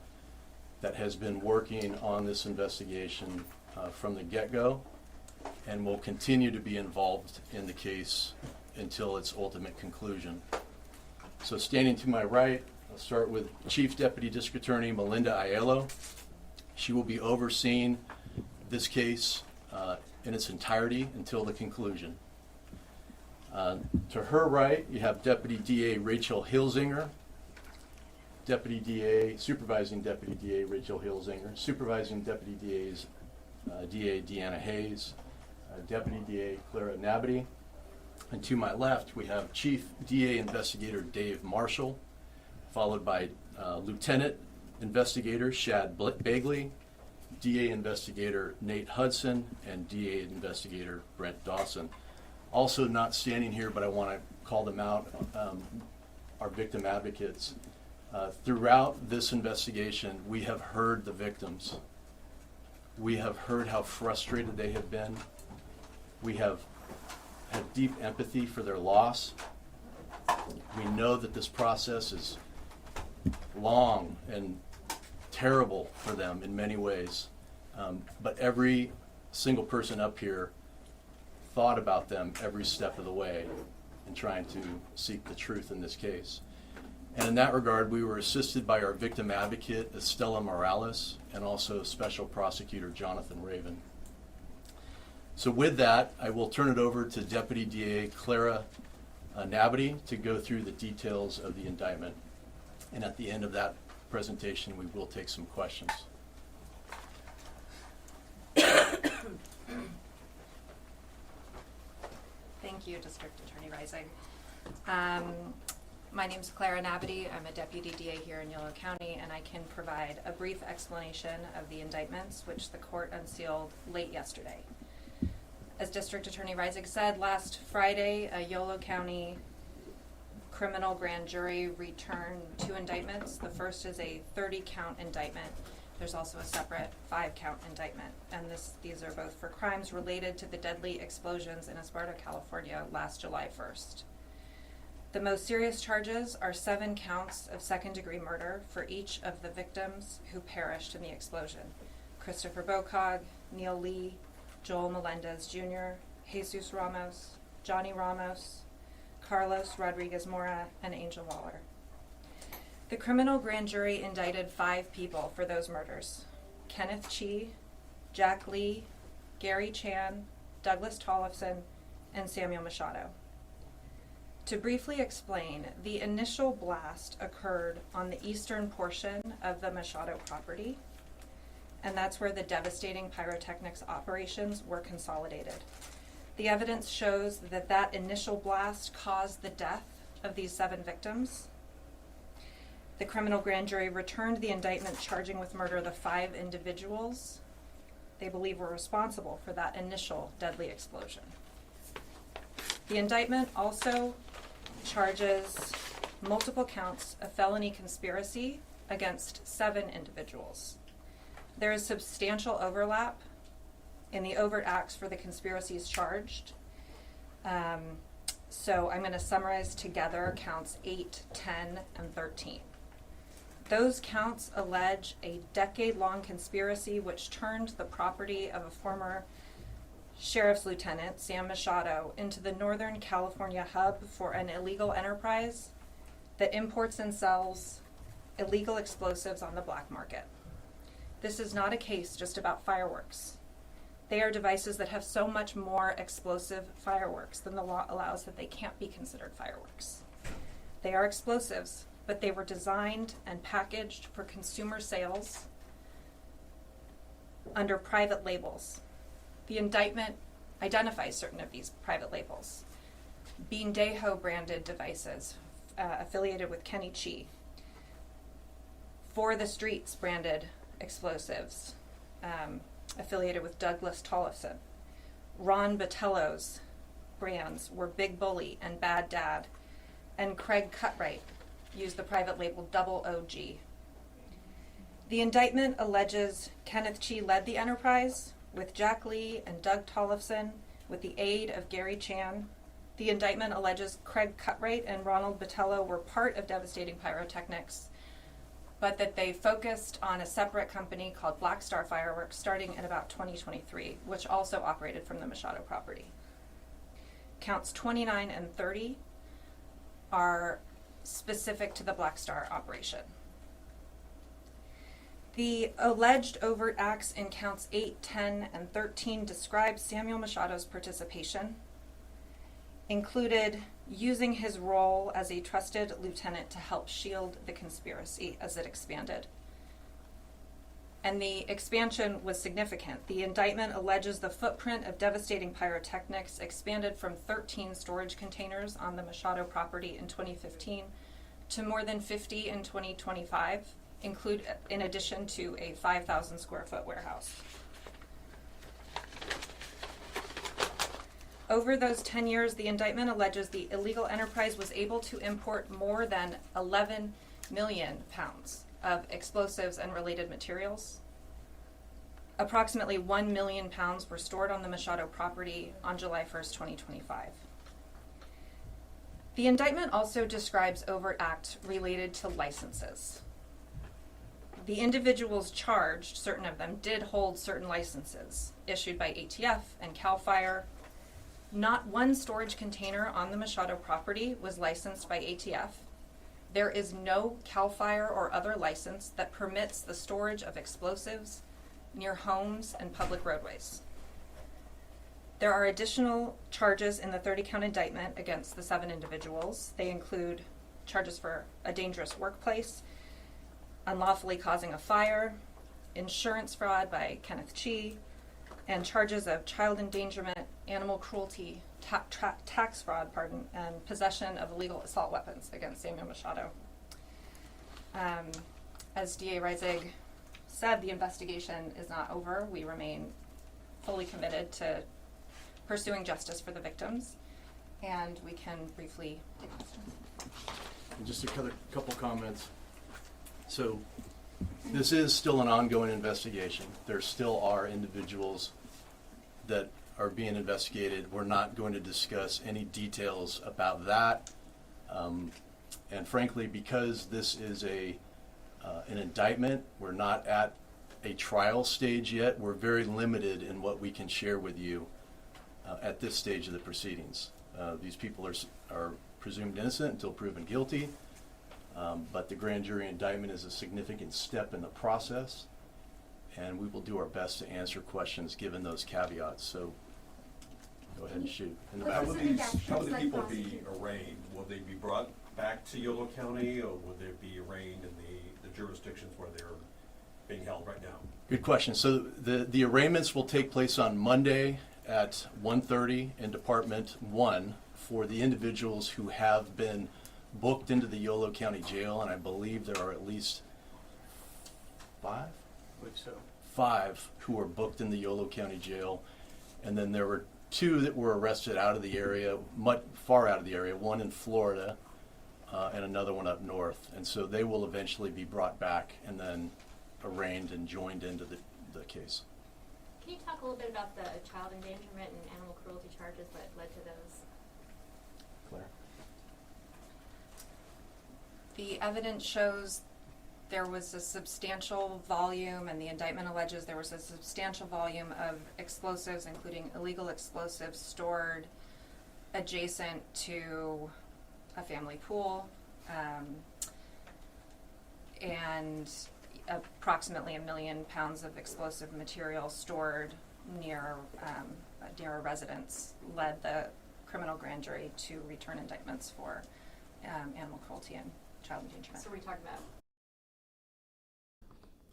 that has been working on this investigation from the get-go and will continue to be involved in the case until its ultimate conclusion. So standing to my right, I'll start with Chief Deputy District Attorney Melinda Aiello. She will be overseeing this case in its entirety until the conclusion. To her right, you have Deputy DA Rachel Hilsinger, Supervising Deputy DA Rachel Hilsinger, Supervising Deputy DA's DA Deanna Hayes, Deputy DA Clara Nabity. And to my left, we have Chief DA Investigator Dave Marshall, followed by Lieutenant Investigator Shad Bagley, DA Investigator Nate Hudson, and DA Investigator Brent Dawson. Also not standing here, but I want to call them out, our victim advocates. Throughout this investigation, we have heard the victims. We have heard how frustrated they have been. We have had deep empathy for their loss. We know that this process is long and terrible for them in many ways. But every single person up here thought about them every step of the way in trying to seek the truth in this case. And in that regard, we were assisted by our victim advocate, Estella Morales, and also Special Prosecutor Jonathan Raven. So with that, I will turn it over to Deputy DA Clara Nabity to go through the details of the indictment. And at the end of that presentation, we will take some questions.
Thank you, District Attorney Rising. My name is Clara Nabity. I'm a Deputy DA here in Yolo County, and I can provide a brief explanation of the indictments, which the court unsealed late yesterday. As District Attorney Rising said, last Friday, a Yolo County criminal grand jury returned 2 indictments. The first is a 30-count indictment. There's also a separate 5-count indictment, and these are both for crimes related to the deadly explosions in Esparta, California last July 1st. The most serious charges are 7 counts of second-degree murder for each of the victims who perished in the explosion: Christopher Bocog, Neil Lee, Joel Melendez Jr., Jesus Ramos, Johnny Ramos, Carlos Rodriguez Mora, and Angel Waller. The criminal grand jury indicted 5 people for those murders: Kenneth Chi, Jack Lee, Gary Chan, Douglas Tollefson, and Samuel Machado. To briefly explain, the initial blast occurred on the eastern portion of the Machado property, and that's where the devastating pyrotechnics operations were consolidated. The evidence shows that that initial blast caused the death of these 7 victims. The criminal grand jury returned the indictment charging with murder the 5 individuals they believe were responsible for that initial deadly explosion. The indictment also charges multiple counts of felony conspiracy against 7 individuals. There is substantial overlap in the overt acts for the conspiracies charged. So I'm going to summarize together counts 8, 10, and 13. Those counts allege a decade-long conspiracy which turned the property of a former sheriff's lieutenant, Sam Machado, into the Northern California hub for an illegal enterprise that imports and sells illegal explosives on the black market. This is not a case just about fireworks. They are devices that have so much more explosive fireworks than the law allows that they can't be considered fireworks. They are explosives, but they were designed and packaged for consumer sales under private labels. The indictment identifies certain of these private labels. Beandejo branded devices affiliated with Kenny Chi. For the Streets branded explosives affiliated with Douglas Tollefson. Ron Botello's brands were Big Bully and Bad Dad, and Craig Cutright used the private label Double OG. The indictment alleges Kenneth Chi led the enterprise with Jack Lee and Doug Tollefson with the aid of Gary Chan. The indictment alleges Craig Cutright and Ronald Botello were part of Devastating Pyrotechnics, but that they focused on a separate company called Black Star Fireworks starting in about 2023, which also operated from the Machado property. Counts 29 and 30 are specific to the Black Star operation. The alleged overt acts in counts 8, 10, and 13 describe Samuel Machado's participation, included using his role as a trusted lieutenant to help shield the conspiracy as it expanded. And the expansion was significant. The indictment alleges the footprint of Devastating Pyrotechnics expanded from 13 storage containers on the Machado property in 2015 to more than 50 in 2025, in addition to a 5,000 square foot warehouse. Over those 10 years, the indictment alleges the illegal enterprise was able to import more than 11 million pounds of explosives and related materials. Approximately 1 million pounds were stored on the Machado property on July 1st, 2025. The indictment also describes overt acts related to licenses. The individuals charged, certain of them, did hold certain licenses issued by ATF and CAL FIRE. Not one storage container on the Machado property was licensed by ATF. There is no CAL FIRE or other license that permits the storage of explosives near homes and public roadways. There are additional charges in the 30-count indictment against the 7 individuals. They include charges for a dangerous workplace, unlawfully causing a fire, insurance fraud by Kenneth Chi, and charges of child endangerment, animal cruelty, tax fraud, and possession of illegal assault weapons against Samuel Machado. As DA Reisig said, the investigation is not over. We remain fully committed to pursuing justice for the victims, and we can briefly take questions.
And just a couple comments. So this is still an ongoing investigation. There still are individuals that are being investigated. We're not going to discuss any details about that. And frankly, because this is an indictment, we're not at a trial stage yet. We're very limited in what we can share with you at this stage of the proceedings. These people are presumed innocent until proven guilty. But the grand jury indictment is a significant step in the process, and we will do our best to answer questions given those caveats. So go ahead and shoot. In the back.
How will the people be arraigned? Will they be brought back to Yolo County, or will they be arraigned in the jurisdictions where they're being held right now?
Good question. So the arraignments will take place on Monday at 1:30 in Department 1 for the individuals who have been booked into the Yolo County Jail, and I believe there are at least 5?
I believe so.
5 who were booked in the Yolo County Jail, and then there were 2 that were arrested out of the area, far out of the area, one in Florida and another one up north. And so they will eventually be brought back and then arraigned and joined into the case.
Can you talk a little bit about the child endangerment and animal cruelty charges that led to those?
Claire?
The evidence shows there was a substantial volume, and the indictment alleges there was a substantial volume of explosives, including illegal explosives, stored adjacent to a family pool, and approximately 1 million pounds of explosive material stored near a residence led the criminal grand jury to return indictments for animal cruelty and child endangerment.
So we're talking about.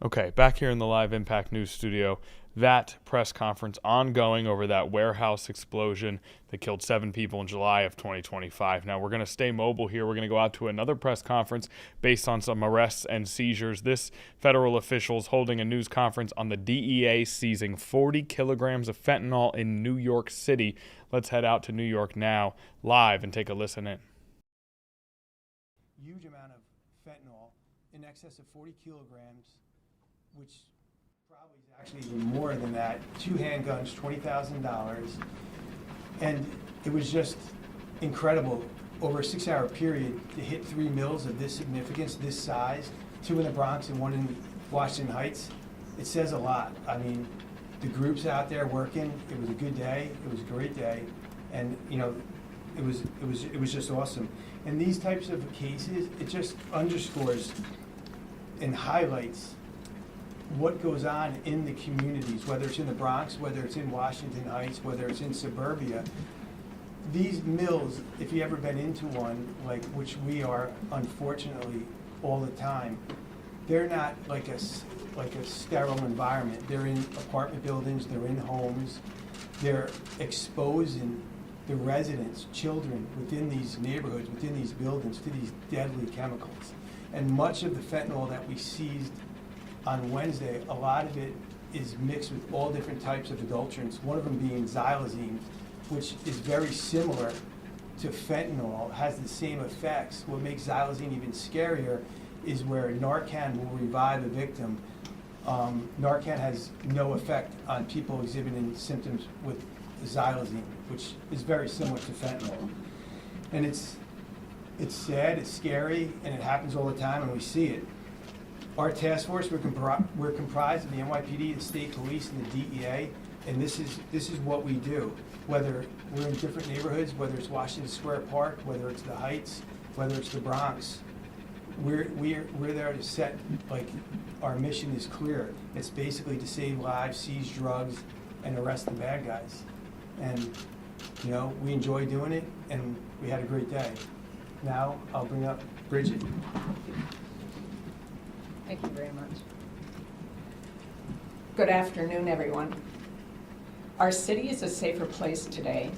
Okay, back here in the live Impact News studio, that press conference ongoing over that warehouse explosion that killed 7 people in July of 2025. Now, we're going to stay mobile here. We're going to go out to another press conference based on some arrests and seizures. This federal officials holding a news conference on the DEA seizing 40 kilograms of fentanyl in New York City. Let's head out to New York now, live, and take a listen in.
Huge amount of fentanyl, in excess of 40 kilograms, which probably is actually even more than that. 2 handguns, $20,000. And it was just incredible over a 6-hour period to hit 3 mills of this significance, this size, 2 in the Bronx and 1 in Washington Heights. It says a lot. I mean, the groups out there working, it was a good day. It was a great day. And, you know, it was just awesome. And these types of cases, it just underscores and highlights what goes on in the communities, whether it's in the Bronx, whether it's in Washington Heights, whether it's in suburbia. These mills, if you've ever been into one, like which we are unfortunately all the time, they're not like a sterile environment. They're in apartment buildings, they're in homes, they're exposing the residents, children within these neighborhoods, within these buildings, to these deadly chemicals. And much of the fentanyl that we seized on Wednesday, a lot of it is mixed with all different types of adulterants, one of them being xylazine, which is very similar to fentanyl, has the same effects. What makes xylazine even scarier is where Narcan will revive a victim. Narcan has no effect on people exhibiting symptoms with xylazine, which is very similar to fentanyl. And it's sad, it's scary, and it happens all the time, and we see it. Our task force, we're comprised of the NYPD, the state police, and the DEA, and this is what we do. Whether we're in different neighborhoods, whether it's Washington Square Park, whether it's the Heights, whether it's the Bronx, we're there to set, like, our mission is clear. It's basically to save lives, seize drugs, and arrest the bad guys. And, you know, we enjoy doing it, and we had a great day. Now, I'll bring up Bridget.
Thank you very much. Good afternoon, everyone. Our city is a safer place today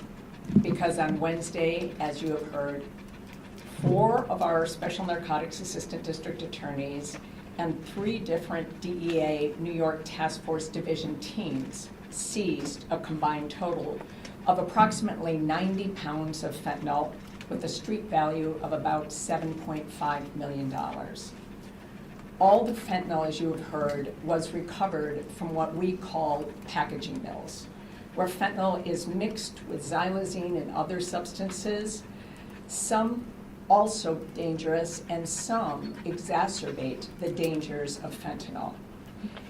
because on Wednesday, as you have heard, 4 of our Special Narcotics Assistant District Attorneys and 3 different DEA New York Task Force Division teams seized a combined total of approximately 90 pounds of fentanyl with a street value of about $7.5 million. All the fentanyl, as you have heard, was recovered from what we call packaging mills, where fentanyl is mixed with xylazine and other substances, some also dangerous and some exacerbate the dangers of fentanyl.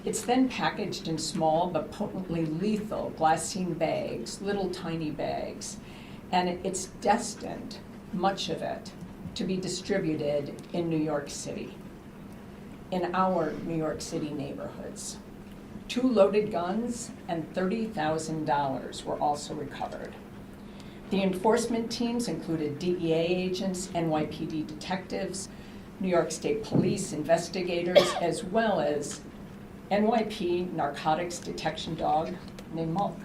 It's then packaged in small but potently lethal glassine bags, little tiny bags, and it's destined, much of it, to be distributed in New York City, in our New York City neighborhoods. 2 loaded guns and $30,000 were also recovered. The enforcement teams included DEA agents, NYPD detectives, New York State Police investigators, as well as NYP narcotics detection dog named Mulk.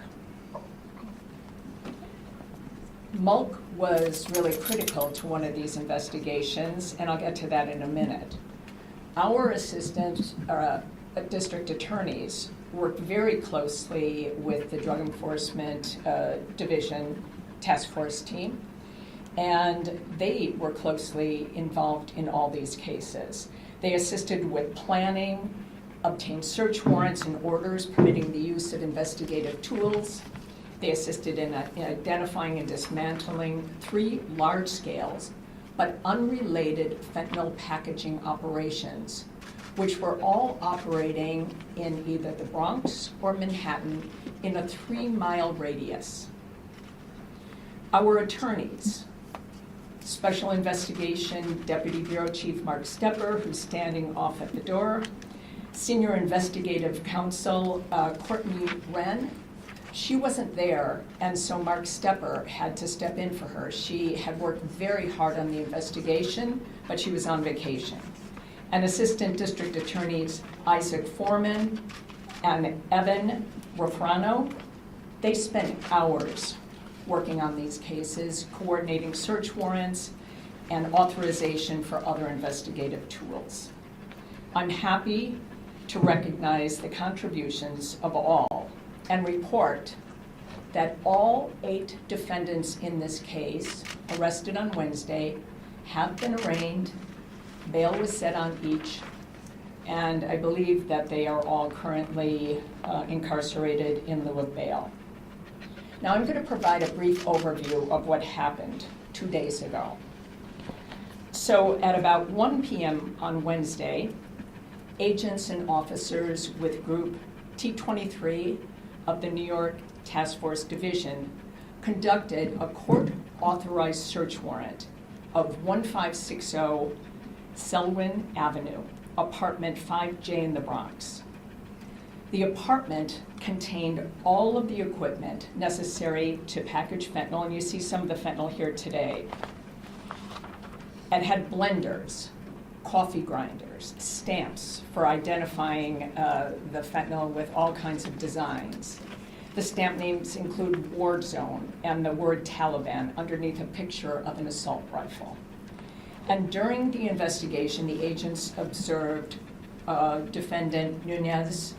Mulk was really critical to one of these investigations, and I'll get to that in a minute. Our assistant district attorneys worked very closely with the Drug Enforcement Division task force team, and they were closely involved in all these cases. They assisted with planning, obtained search warrants and orders permitting the use of investigative tools. They assisted in identifying and dismantling 3 large-scale but unrelated fentanyl packaging operations, which were all operating in either the Bronx or Manhattan in a 3-mile radius. Our attorneys, Special Investigation Deputy Bureau Chief Mark Stepper, who's standing off at the door, Senior Investigative Counsel Courtney Wren. She wasn't there, and so Mark Stepper had to step in for her. She had worked very hard on the investigation, but she was on vacation. And Assistant District Attorneys Isaac Foreman and Evan Rafrano, they spent hours working on these cases, coordinating search warrants and authorization for other investigative tools. I'm happy to recognize the contributions of all and report that all 8 defendants in this case, arrested on Wednesday, have been arraigned. Bail was set on each, and I believe that they are all currently incarcerated in lieu of bail. Now I'm going to provide a brief overview of what happened 2 days ago. So at about 1 p.m. on Wednesday, agents and officers with Group T23 of the New York Task Force Division conducted a court-authorized search warrant of 1560 Selwyn Avenue, apartment 5J in the Bronx. The apartment contained all of the equipment necessary to package fentanyl, and you see some of the fentanyl here today. It had blenders, coffee grinders, stamps for identifying the fentanyl with all kinds of designs. The stamp names include War Zone and the word Taliban underneath a picture of an assault rifle. And during the investigation, the agents observed defendant Nunez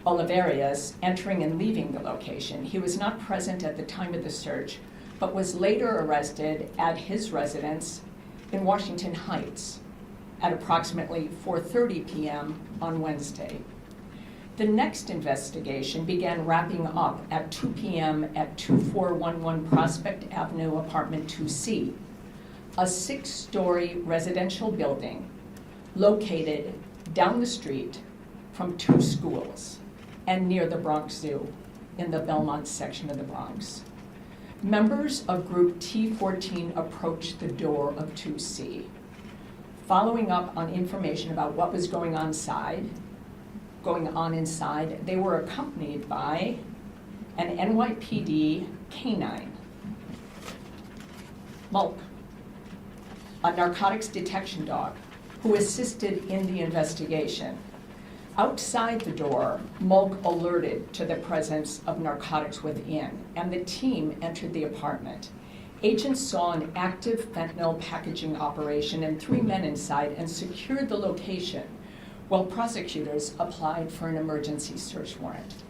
Oliverias entering and leaving the location. He was not present at the time of the search, but was later arrested at his residence in Washington Heights at approximately 4:30 p.m. on Wednesday. The next investigation began wrapping up at 2 p.m. at 2411 Prospect Avenue, apartment 2C, a 6-story residential building located down the street from 2 schools and near the Bronx Zoo in the Belmont section of the Bronx. Members of Group T14 approached the door of 2C. Following up on information about what was going on inside, they were accompanied by an NYPD canine, Mulk, a narcotics detection dog, who assisted in the investigation. Outside the door, Mulk alerted to the presence of narcotics within, and the team entered the apartment. Agents saw an active fentanyl packaging operation and 3 men inside and secured the location, while prosecutors applied for an emergency search warrant.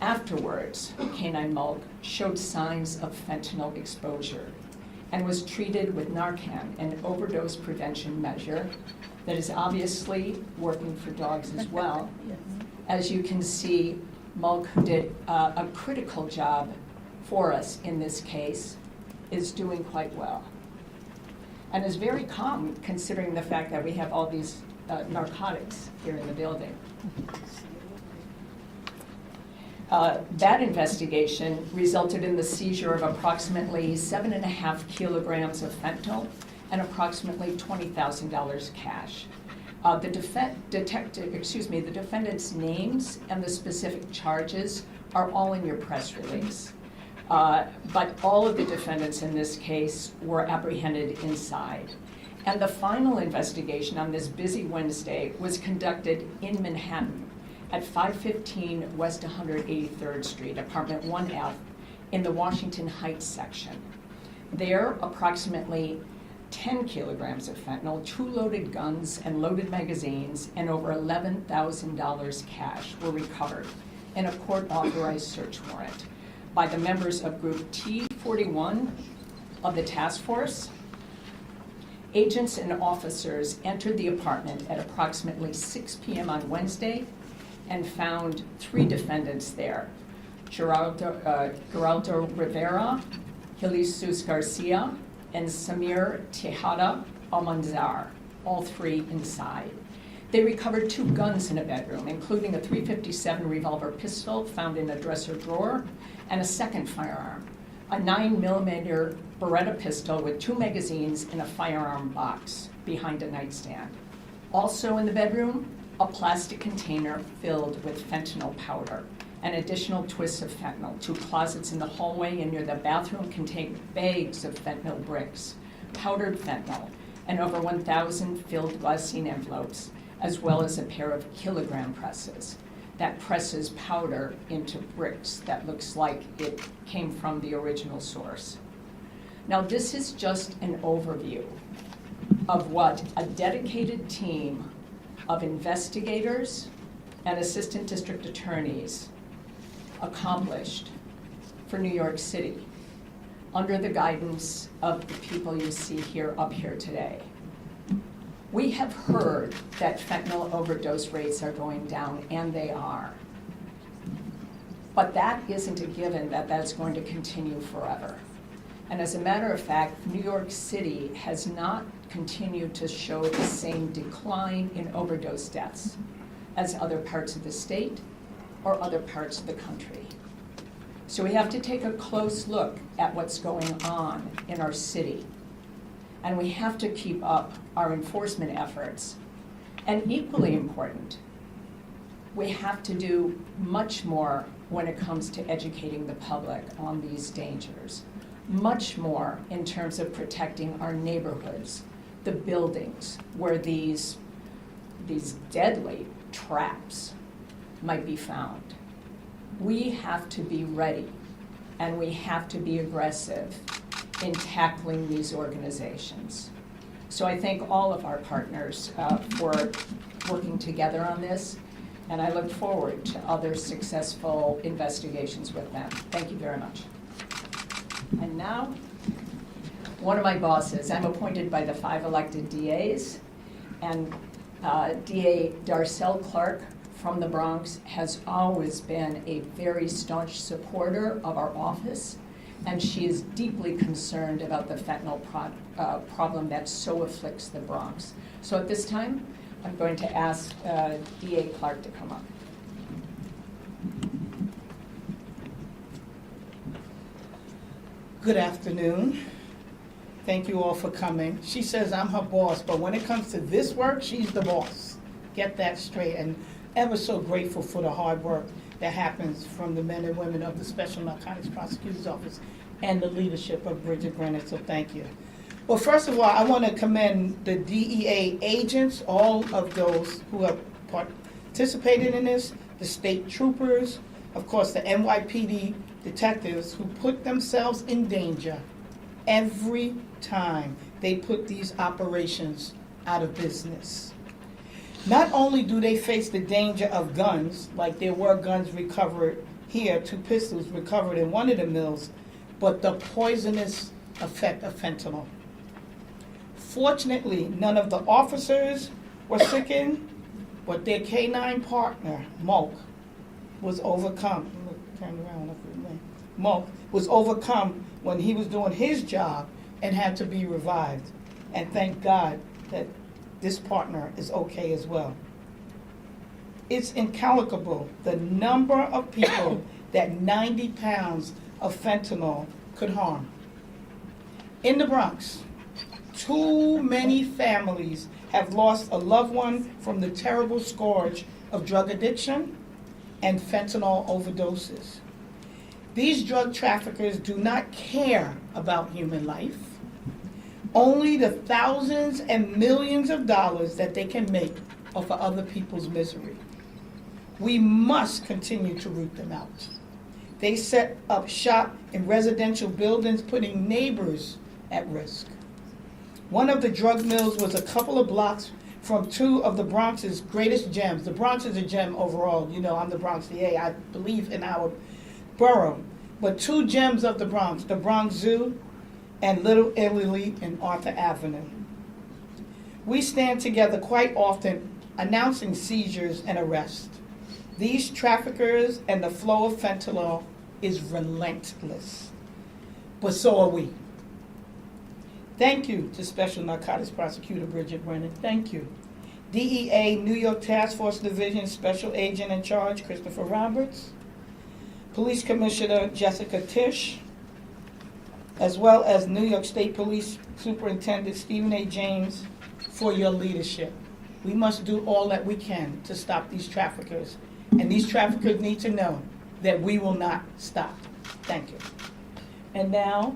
Afterwards, Canine Mulk showed signs of fentanyl exposure and was treated with Narcan, an overdose prevention measure that is obviously working for dogs as well. As you can see, Mulk did a critical job for us in this case, is doing quite well, and is very calm considering the fact that we have all these narcotics here in the building. That investigation resulted in the seizure of approximately 7.5 kilograms of fentanyl and approximately $20,000 cash. The defendant's names and the specific charges are all in your press release. But all of the defendants in this case were apprehended inside. And the final investigation on this busy Wednesday was conducted in Manhattan at 515 West 183rd Street, apartment 1F, in the Washington Heights section. There, approximately 10 kilograms of fentanyl, 2 loaded guns and loaded magazines, and over $11,000 cash were recovered in a court-authorized search warrant by the members of Group T41 of the task force. Agents and officers entered the apartment at approximately 6 p.m. on Wednesday and found 3 defendants there, Geraldo Rivera, Jesus Garcia, and Samir Tejada Almanzar, all 3 inside. They recovered 2 guns in a bedroom, including a .357 revolver pistol found in a dresser drawer, and a second firearm, a 9mm Beretta pistol with 2 magazines in a firearm box behind a nightstand. Also in the bedroom, a plastic container filled with fentanyl powder and additional twists of fentanyl. 2 closets in the hallway and near the bathroom contained bags of fentanyl bricks, powdered fentanyl, and over 1,000 filled glycine envelopes, as well as a pair of kilogram presses that presses powder into bricks that looks like it came from the original source. Now, this is just an overview of what a dedicated team of investigators and assistant district attorneys accomplished for New York City under the guidance of the people you see here up here today. We have heard that fentanyl overdose rates are going down, and they are. But that isn't a given that that's going to continue forever. And as a matter of fact, New York City has not continued to show the same decline in overdose deaths as other parts of the state or other parts of the country. So we have to take a close look at what's going on in our city. And we have to keep up our enforcement efforts. And equally important, we have to do much more when it comes to educating the public on these dangers. Much more in terms of protecting our neighborhoods, the buildings where these deadly traps might be found. We have to be ready, and we have to be aggressive in tackling these organizations. So I thank all of our partners for working together on this, and I look forward to other successful investigations with them. Thank you very much. And now, one of my bosses. I'm appointed by the 5 elected DAs, and DA Darcel Clark from the Bronx has always been a very staunch supporter of our office, and she is deeply concerned about the fentanyl problem that so afflicts the Bronx. So at this time, I'm going to ask DA Clark to come up.
Good afternoon. Thank you all for coming. She says I'm her boss, but when it comes to this work, she's the boss. Get that straight. And ever so grateful for the hard work that happens from the men and women of the Special Narcotics Prosecutor's Office and the leadership of Bridget Greenwich, so thank you. Well, first of all, I want to commend the DEA agents, all of those who have participated in this, the state troopers, of course, the NYPD detectives who put themselves in danger every time they put these operations out of business. Not only do they face the danger of guns, like there were guns recovered here, 2 pistols recovered in one of the mills, but the poisonous effect of fentanyl. Fortunately, none of the officers were sickened, but their canine partner, Mulk, was overcome. Turn around, look at me. Mulk was overcome when he was doing his job and had to be revived. And thank God that this partner is okay as well. It's incalculable the number of people that 90 pounds of fentanyl could harm. In the Bronx, too many families have lost a loved one from the terrible scourge of drug addiction and fentanyl overdoses. These drug traffickers do not care about human life, only the thousands and millions of dollars that they can make off of other people's misery. We must continue to root them out. They set up shop in residential buildings, putting neighbors at risk. One of the drug mills was a couple of blocks from 2 of the Bronx's greatest gems. The Bronx is a gem overall. You know, I'm the Bronx DA. I believe in our borough. But 2 gems of the Bronx Zoo and Little Italy in Arthur Avenue. We stand together quite often announcing seizures and arrests. These traffickers and the flow of fentanyl is relentless. But so are we. Thank you to Special Narcotics Prosecutor Bridget Brennan. Thank you. DEA New York Task Force Division Special Agent in Charge Christopher Roberts. Police Commissioner Jessica Tisch, as well as New York State Police Superintendent Stephen A. James, for your leadership. We must do all that we can to stop these traffickers, and these traffickers need to know that we will not stop. Thank you. And now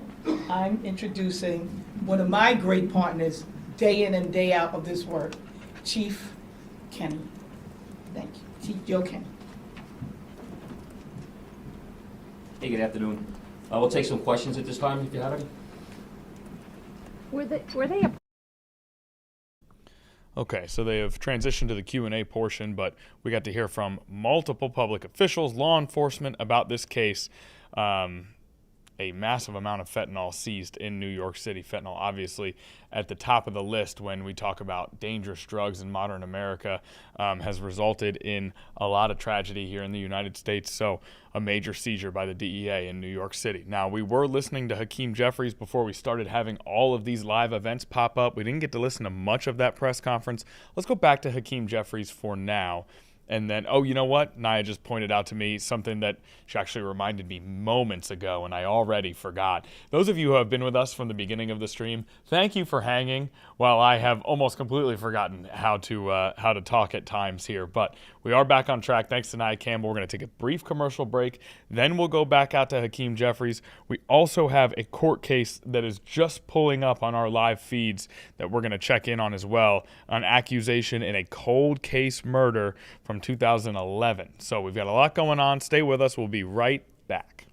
I'm introducing one of my great partners, day in and day out of this work, Chief Kenny. Thank you. Chief Joe Kenny.
Hey, good afternoon. We'll take some questions at this time if you have any.
Were they
Okay, so they have transitioned to the Q&A portion, but we got to hear from multiple public officials, law enforcement about this case. A massive amount of fentanyl seized in New York City. Fentanyl, obviously, at the top of the list when we talk about dangerous drugs in modern America, has resulted in a lot of tragedy here in the United States. So a major seizure by the DEA in New York City. Now, we were listening to Hakeem Jeffries before we started having all of these live events pop up. We didn't get to listen to much of that press conference. Let's go back to Hakeem Jeffries for now. And then, oh, you know what? Naya just pointed out to me something that she actually reminded me moments ago, and I already forgot. Those of you who have been with us from the beginning of the stream, thank you for hanging while I have almost completely forgotten how to talk at times here. But we are back on track. Thanks to Naya Campbell. We're going to take a brief commercial break. Then we'll go back out to Hakeem Jeffries. We also have a court case that is just pulling up on our live feeds that we're going to check in on as well, an accusation in a cold case murder from 2011. So we've got a lot going on. Stay with us. We'll be right back.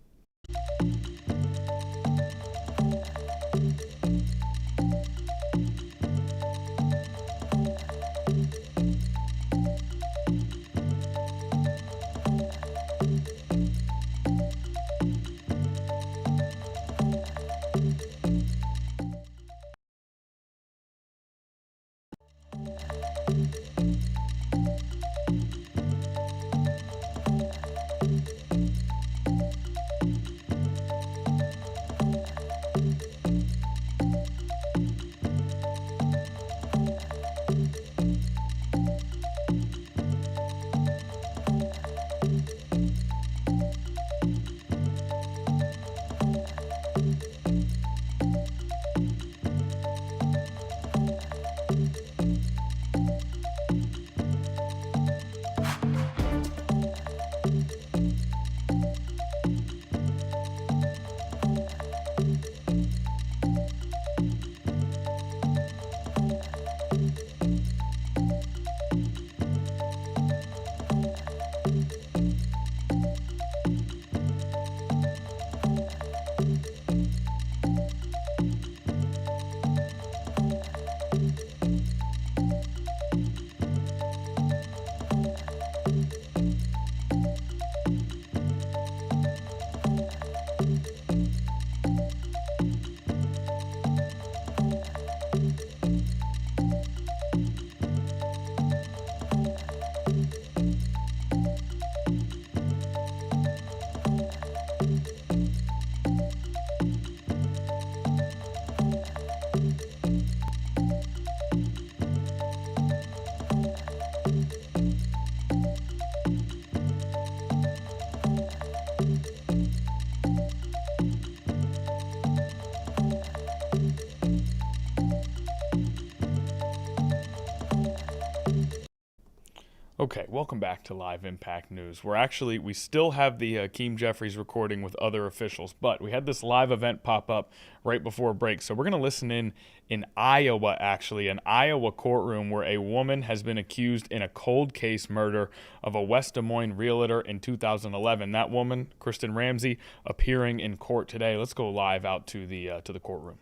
Okay, welcome back to Live Impact News. We still have the Hakeem Jeffries recording with other officials, but we had this live event pop up right before break. So we're going to listen in Iowa, actually, an Iowa courtroom where a woman has been accused in a cold case murder of a West Des Moines realtor in 2011. That woman, Kristen Ramsey, appearing in court today. Let's go live out to the courtroom.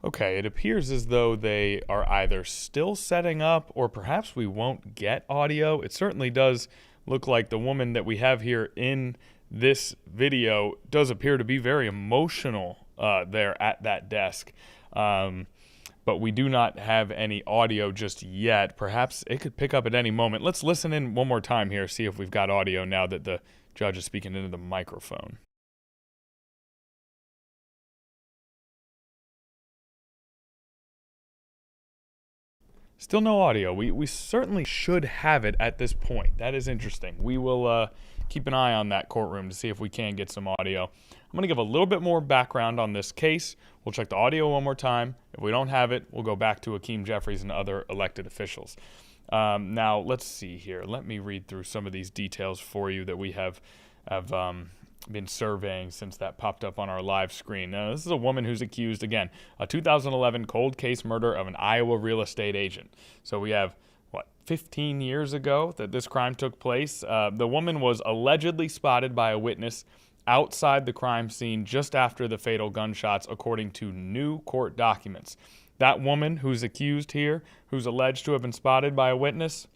Okay, it appears as though they are either still setting up or perhaps we won't get audio. It certainly does look like the woman that we have here in this video does appear to be very emotional there at that desk. But we do not have any audio just yet. Perhaps it could pick up at any moment. Let's listen in one more time here, see if we've got audio now that the judge is speaking into the microphone. Still no audio. We certainly should have it at this point. That is interesting. We will keep an eye on that courtroom to see if we can get some audio. I'm going to give a little bit more background on this case. We'll check the audio one more time. If we don't have it, we'll go back to Hakeem Jeffries and other elected officials. Now, let's see here. Let me read through some of these details for you that we have been surveying since that popped up on our live screen. Now, this is a woman who's accused, again, a 2011 cold case murder of an Iowa real estate agent. So we have, 15 years ago that this crime took place. The woman was allegedly spotted by a witness outside the crime scene just after the fatal gunshots, according to new court documents. That woman who's accused here, who's alleged to have been spotted by a witness,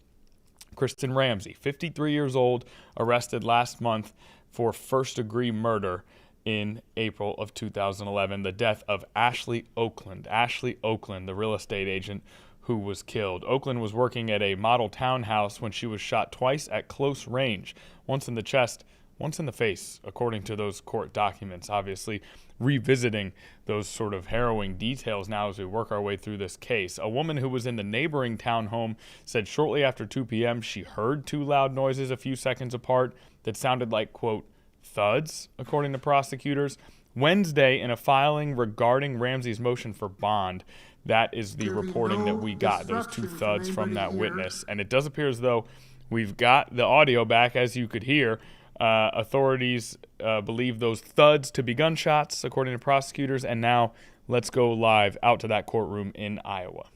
Kristen Ramsey, 53 years old, arrested last month for first-degree murder in April of 2011, the death of Ashley Oakland, the real estate agent who was killed. Oakland was working at a model townhouse when she was shot twice at close range, once in the chest, once in the face, according to those court documents. Obviously, revisiting those sort of harrowing details now as we work our way through this case. A woman who was in the neighboring townhome said shortly after 2 p.m. she heard two loud noises a few seconds apart that sounded like, quote, thuds, according to prosecutors. Wednesday, in a filing regarding Ramsey's motion for bond, that is the reporting that we got, those two thuds from that witness. And it does appear as though we've got the audio back, as you could hear. Authorities believe those thuds to be gunshots, according to prosecutors. And now let's go live out to that courtroom in Iowa.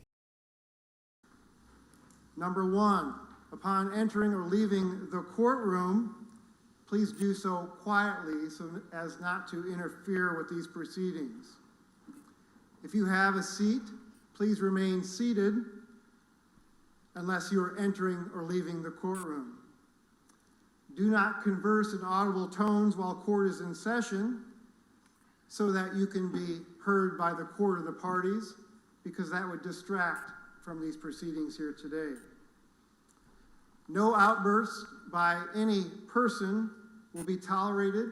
Number one, upon entering or leaving the courtroom, please do so quietly so as not to interfere with these proceedings. If you have a seat, please remain seated unless you are entering or leaving the courtroom. Do not converse in audible tones while court is in session so that you can be heard by the court or the parties, because that would distract from these proceedings here today. No outbursts by any person will be tolerated,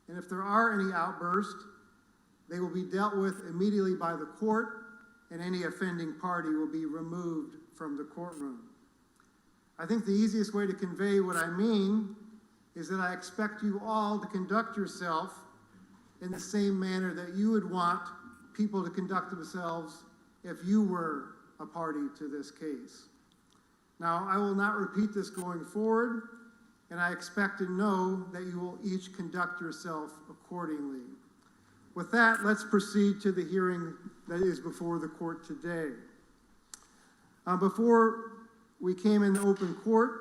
and if there are any outbursts, they will be dealt with immediately by the court, and any offending party will be removed from the courtroom. I think the easiest way to convey what I mean is that I expect you all to conduct yourself in the same manner that you would want people to conduct themselves if you were a party to this case. Now, I will not repeat this going forward, and I expect to know that you will each conduct yourself accordingly. With that, let's proceed to the hearing that is before the court today. Before we came in open court,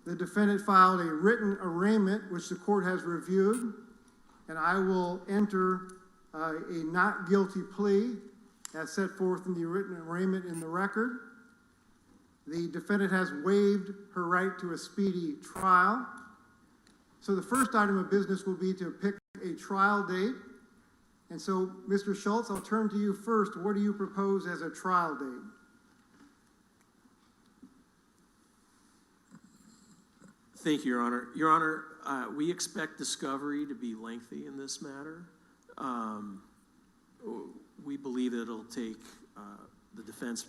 the defendant filed a written arraignment, which the court has reviewed, and I will enter a not guilty plea as set forth in the written arraignment in the record. The defendant has waived her right to a speedy trial. So the first item of business will be to pick a trial date. And so, Mr. Schultz, I'll turn to you first. What do you propose as a trial date?
Thank you, Your Honor. Your Honor, we expect discovery to be lengthy in this matter. We believe that it'll take the defense,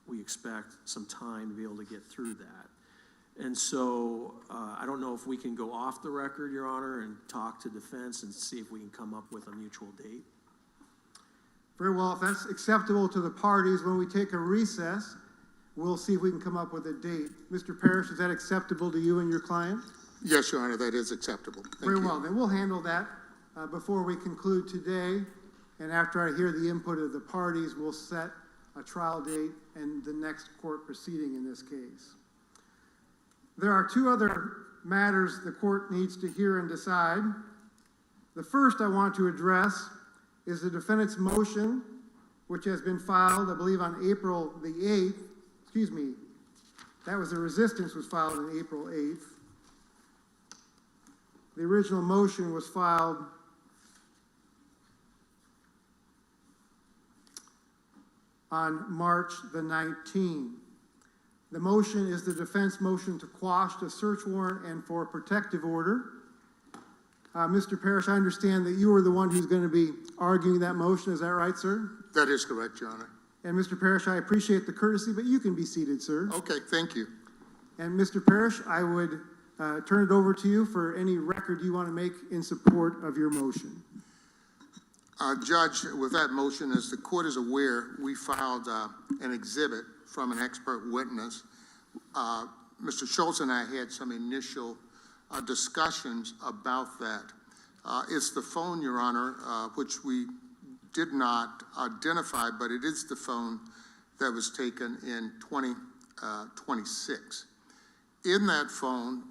we expect some time to be able to get through that. And so I don't know if we can go off the record, Your Honor, and talk to defense and see if we can come up with a mutual date.
Very well. If that's acceptable to the parties, when we take a recess, we'll see if we can come up with a date. Mr. Parrish, is that acceptable to you and your client?
Yes, Your Honor, that is acceptable. Thank
Very
you.
well. Then we'll handle that before we conclude today. And after I hear the input of the parties, we'll set a trial date and the next court proceeding in this case. There are two other matters the court needs to hear and decide. The first I want to address is the defendant's motion which has been filed, I believe, on April the 8th. Excuse me, that was the resistance was filed on April 8th. The original motion was filed on March the 19th. The motion is the defense motion to quash the search warrant and for a protective order. Mr. Parrish, I understand that you were the one who's going to be arguing that motion. Is that right, sir?
That is correct, Your Honor.
And Mr. Parrish, I appreciate the courtesy, but you can be seated, sir.
Okay, thank you.
And Mr. Parrish, I would turn it over to you for any record you want to make in support of your motion.
Judge, with that motion, as the court is aware, we filed an exhibit from an expert witness. Mr. Schultz and I had some initial discussions about that. It's the phone, Your Honor, which we did not identify, but it is the phone that was taken in 2026. In that phone,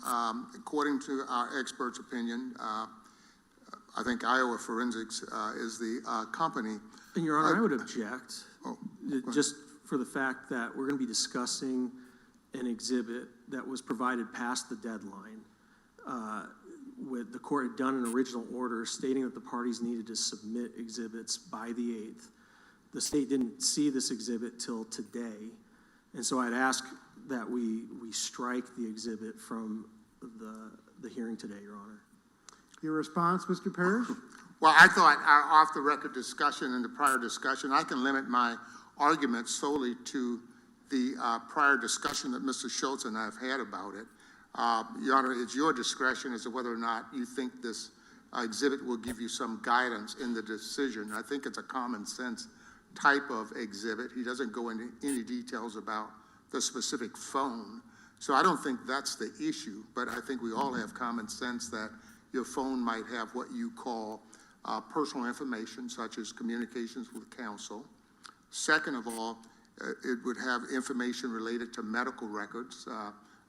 according to our expert's opinion, I think Iowa Forensics is the company.
And Your Honor, I would object, just for the fact that we're going to be discussing an exhibit that was provided past the deadline. The court had done an original order stating that the parties needed to submit exhibits by the 8th. The state didn't see this exhibit till today, and so I'd ask that we strike the exhibit from the hearing today, Your Honor.
Your response, Mr. Parrish?
Well, I thought our off-the-record discussion and the prior discussion, I can limit my argument solely to the prior discussion that Mr. Schultz and I have had about it. Your Honor, it's your discretion as to whether or not you think this exhibit will give you some guidance in the decision. I think it's a common sense type of exhibit. He doesn't go into any details about the specific phone. So I don't think that's the issue, but I think we all have common sense that your phone might have what you call personal information, such as communications with counsel. Second of all, it would have information related to medical records.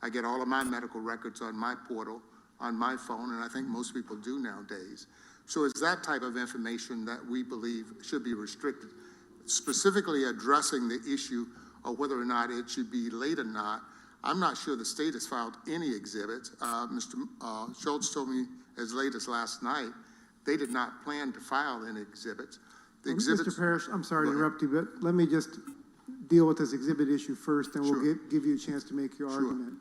I get all of my medical records on my portal, on my phone, and I think most people do nowadays. So it's that type of information that we believe should be restricted. Specifically addressing the issue of whether or not it should be late or not, I'm not sure the state has filed any exhibits. Mr. Schultz told me as late as last night, they did not plan to file any exhibits.
Mr. Parrish, I'm sorry to interrupt you, but let me just deal with this exhibit issue first, and we'll give you a chance to make your argument.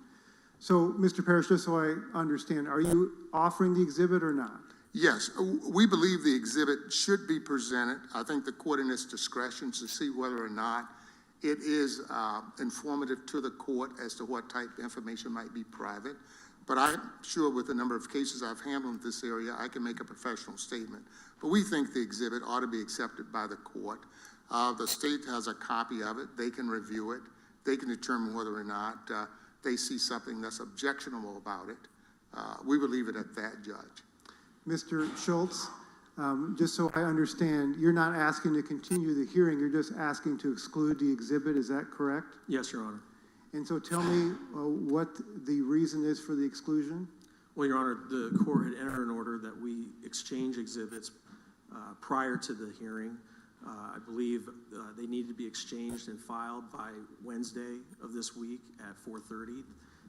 So, Mr. Parrish, just so I understand, are you offering the exhibit or not?
Yes, we believe the exhibit should be presented. I think the court in its discretion to see whether or not it is informative to the court as to what type of information might be private. But I'm sure with the number of cases I've handled in this area, I can make a professional statement. But we think the exhibit ought to be accepted by the court. The state has a copy of it. They can review it. They can determine whether or not they see something that's objectionable about it. We will leave it at that, Judge.
Mr. Schultz, just so I understand, you're not asking to continue the hearing. You're just asking to exclude the exhibit. Is that correct?
Yes, Your Honor.
And so tell me what the reason is for the exclusion?
Well, Your Honor, the court had entered an order that we exchange exhibits prior to the hearing. I believe they need to be exchanged and filed by Wednesday of this week at 4:30.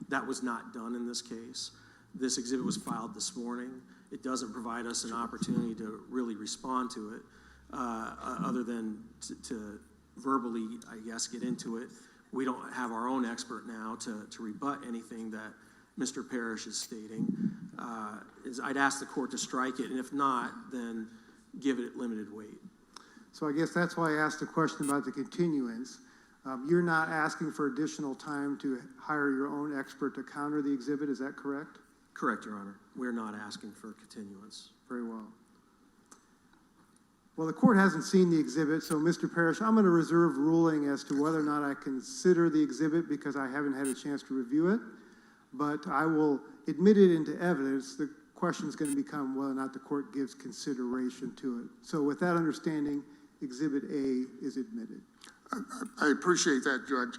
That was not done in this case. This exhibit was filed this morning. It doesn't provide us an opportunity to really respond to it, other than to verbally, I guess, get into it. We don't have our own expert now to rebut anything that Mr. Parrish is stating. I'd ask the court to strike it, and if not, then give it limited weight.
So I guess that's why I asked the question about the continuance. You're not asking for additional time to hire your own expert to counter the exhibit, is that correct?
Correct, Your Honor. We're not asking for continuance.
Very well. Well, the court hasn't seen the exhibit, so Mr. Parrish, I'm going to reserve ruling as to whether or not I consider the exhibit because I haven't had a chance to review it, but I will admit it into evidence. The question is going to become whether or not the court gives consideration to it. So with that understanding, Exhibit A is admitted.
I appreciate that, Judge.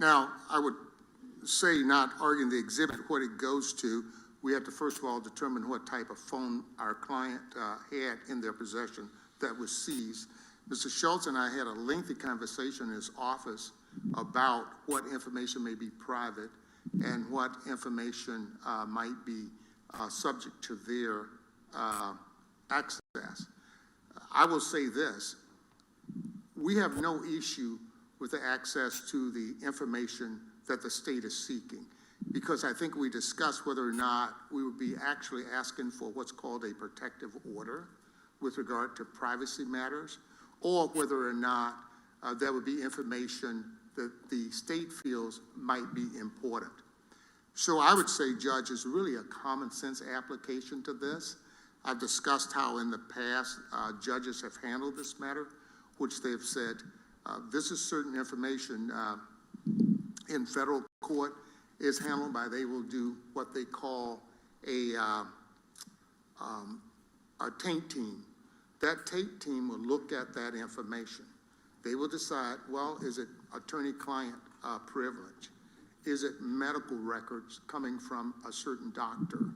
Now, I would say not arguing the exhibit, what it goes to. We have to first of all determine what type of phone our client had in their possession that was seized. Mr. Schultz and I had a lengthy conversation in his office about what information may be private and what information might be subject to their access. I will say this, we have no issue with the access to the information that the state is seeking, because I think we discussed whether or not we would be actually asking for what's called a protective order with regard to privacy matters, or whether or not there would be information that the state feels might be important. So I would say, Judge, is really a common sense application to this. I've discussed how in the past judges have handled this matter, which they've said, this is certain information in federal court is handled by, they will do what they call a taint team. That taint team will look at that information. They will decide, well, is it attorney-client privilege? Is it medical records coming from a certain doctor?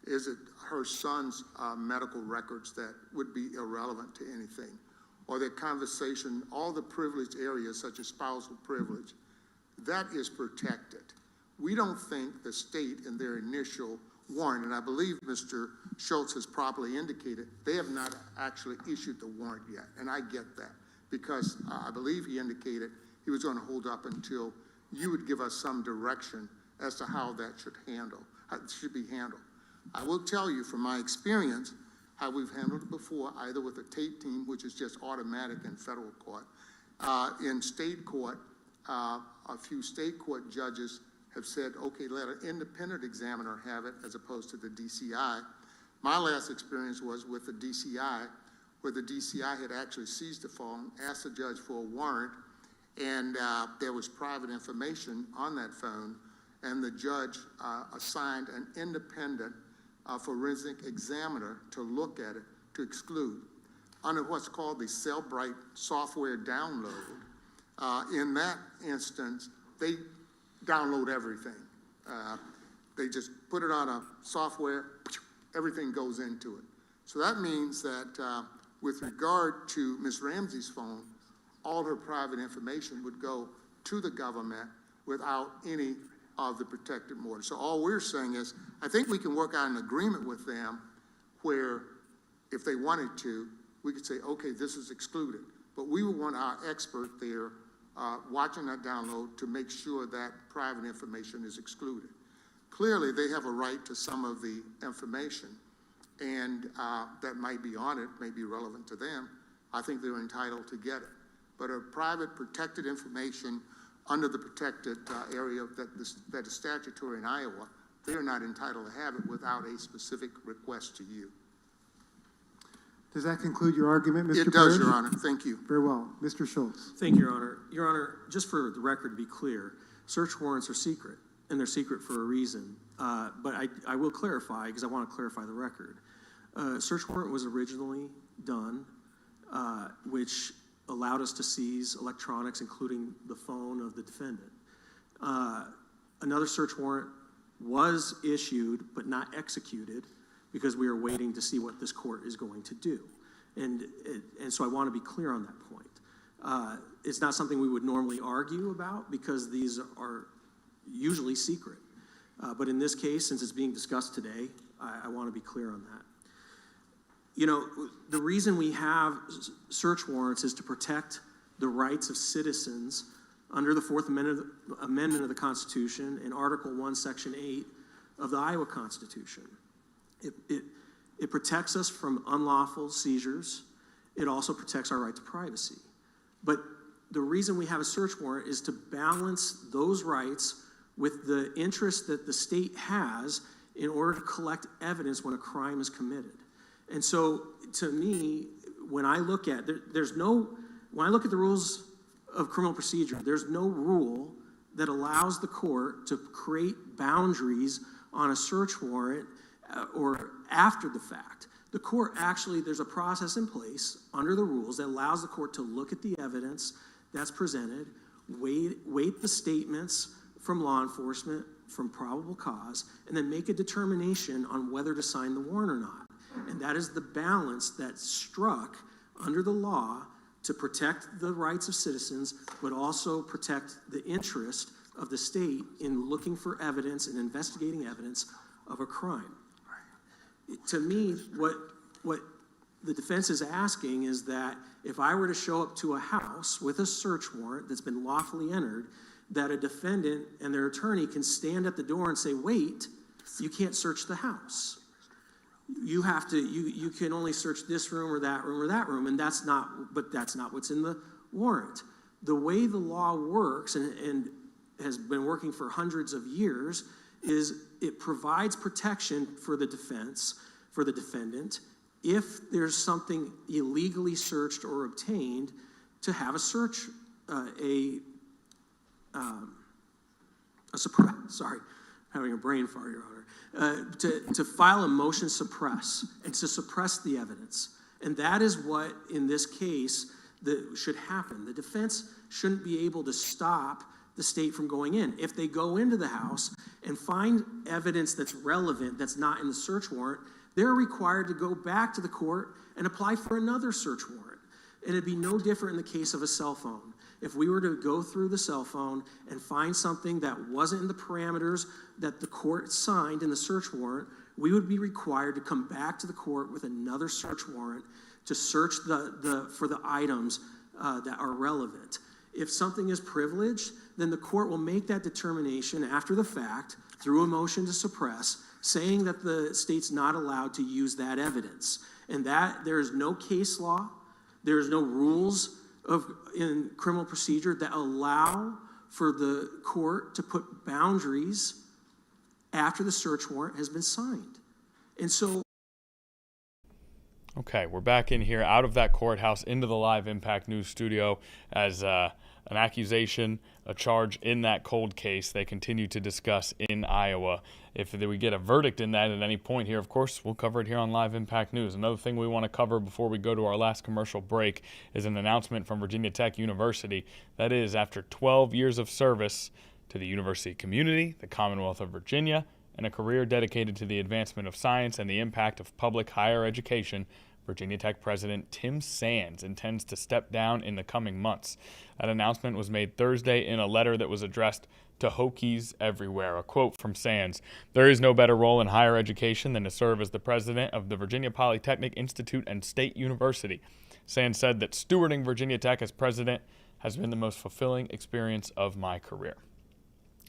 Is it her son's medical records that would be irrelevant to anything? Or the conversation, all the privileged areas such as spousal privilege, that is protected. We don't think the state in their initial warrant, and I believe Mr. Schultz has properly indicated, they have not actually issued the warrant yet, and I get that, because I believe he indicated he was going to hold up until you would give us some direction as to how that should be handled. I will tell you from my experience how we've handled it before, either with a tape team, which is just automatic in federal court. In state court, a few state court judges have said, okay, let an independent examiner have it as opposed to the DCI. My last experience was with the DCI, where the DCI had actually seized the phone, asked the judge for a warrant, and there was private information on that phone, and the judge assigned an independent forensic examiner to look at it to exclude. Under what's called the Cellbrite software download, in that instance, they download everything. They just put it on a software, everything goes into it. So that means that with regard to Ms. Ramsey's phone, all her private information would go to the government without any of the protected orders. So all we're saying is, I think we can work out an agreement with them where if they wanted to, we could say, okay, this is excluded. But we would want our expert there watching that download to make sure that private information is excluded. Clearly, they have a right to some of the information, and that might be on it, may be relevant to them. I think they're entitled to get it. But a private protected information under the protected area that is statutory in Iowa, they're not entitled to have it without a specific request to you.
Does that conclude your argument, Mr.
It does,
Purge?
Your Honor. Thank you.
Very well. Mr. Schultz.
Thank you, Your Honor. Your Honor, just for the record to be clear, search warrants are secret, and they're secret for a reason. But I will clarify, because I want to clarify the record. Search warrant was originally done, which allowed us to seize electronics, including the phone of the defendant. Another search warrant was issued, but not executed, because we are waiting to see what this court is going to do. And so I want to be clear on that point. It's not something we would normally argue about, because these are usually secret. But in this case, since it's being discussed today, I want to be clear on that. You know, the reason we have search warrants is to protect the rights of citizens under the Fourth Amendment of the Constitution and Article 1, Section 8 of the Iowa Constitution. It protects us from unlawful seizures. It also protects our right to privacy. But the reason we have a search warrant is to balance those rights with the interest that the state has in order to collect evidence when a crime is committed. And so, to me, when I look at the rules of criminal procedure, there's no rule that allows the court to create boundaries on a search warrant or after the fact. The court actually, there's a process in place under the rules that allows the court to look at the evidence that's presented, weight the statements from law enforcement, from probable cause, and then make a determination on whether to sign the warrant or not. And that is the balance that's struck under the law to protect the rights of citizens, but also protect the interest of the state in looking for evidence and investigating evidence of a crime. To me, what the defense is asking is that if I were to show up to a house with a search warrant that's been lawfully entered, that a defendant and their attorney can stand at the door and say, wait, you can't search the house. You have to, you can only search this room or that room or that room, and that's not what's in the warrant. The way the law works and has been working for hundreds of years is it provides protection for the defense, for the defendant, if there's something illegally searched or obtained, to have a search, sorry, having a brain fart, Your Honor, to file a motion suppress and to suppress the evidence. And that is what, in this case, should happen. The defense shouldn't be able to stop the state from going in. If they go into the house and find evidence that's relevant, that's not in the search warrant, they're required to go back to the court and apply for another search warrant. And it'd be no different in the case of a cell phone. If we were to go through the cell phone and find something that wasn't in the parameters that the court signed in the search warrant, we would be required to come back to the court with another search warrant to search for the items that are relevant. If something is privileged, then the court will make that determination after the fact through a motion to suppress, saying that the state's not allowed to use that evidence. And that there is no case law, there is no rules in criminal procedure that allow for the court to put boundaries after the search warrant has been signed. And so...
Okay, we're back in here out of that courthouse into the live Impact News studio as an accusation, a charge in that cold case they continue to discuss in Iowa. If we get a verdict in that at any point here, of course, we'll cover it here on Live Impact News. Another thing we want to cover before we go to our last commercial break is an announcement from Virginia Tech University. That is, after 12 years of service to the university community, the Commonwealth of Virginia, and a career dedicated to the advancement of science and the impact of public higher education, Virginia Tech President Tim Sands intends to step down in the coming months. That announcement was made Thursday in a letter that was addressed to Hokies everywhere. A quote from Sands: "There is no better role in higher education than to serve as the president of the Virginia Polytechnic Institute and State University." Sands said that stewarding Virginia Tech as president has been the most fulfilling experience of my career.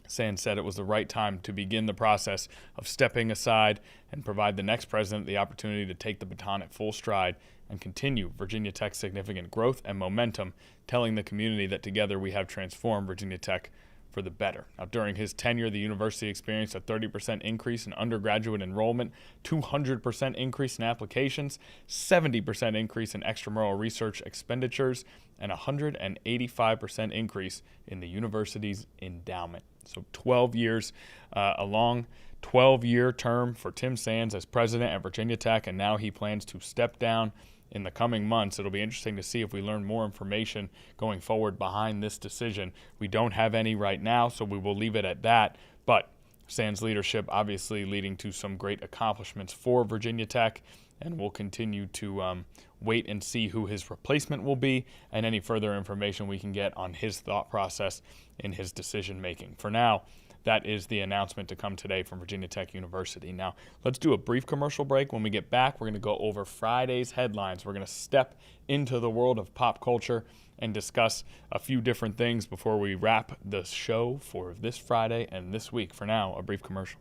Sands said it was the right time to begin the process of stepping aside and provide the next president the opportunity to take the baton at full stride and continue Virginia Tech's significant growth and momentum, telling the community that together we have transformed Virginia Tech for the better. Now, during his tenure, the university experienced a 30% increase in undergraduate enrollment, 200% increase in applications, 70% increase in extramural research expenditures, and 185% increase in the university's endowment. So 12 years, a long 12-year term for Tim Sands as president at Virginia Tech, and now he plans to step down in the coming months. It'll be interesting to see if we learn more information going forward behind this decision. We don't have any right now, so we will leave it at that. But Sands' leadership obviously leading to some great accomplishments for Virginia Tech, and we'll continue to wait and see who his replacement will be and any further information we can get on his thought process in his decision making. For now, that is the announcement to come today from Virginia Tech University. Now, let's do a brief commercial break. When we get back, we're going to go over Friday's headlines. We're going to step into the world of pop culture and discuss a few different things before we wrap the show for this Friday and this week. For now, a brief commercial.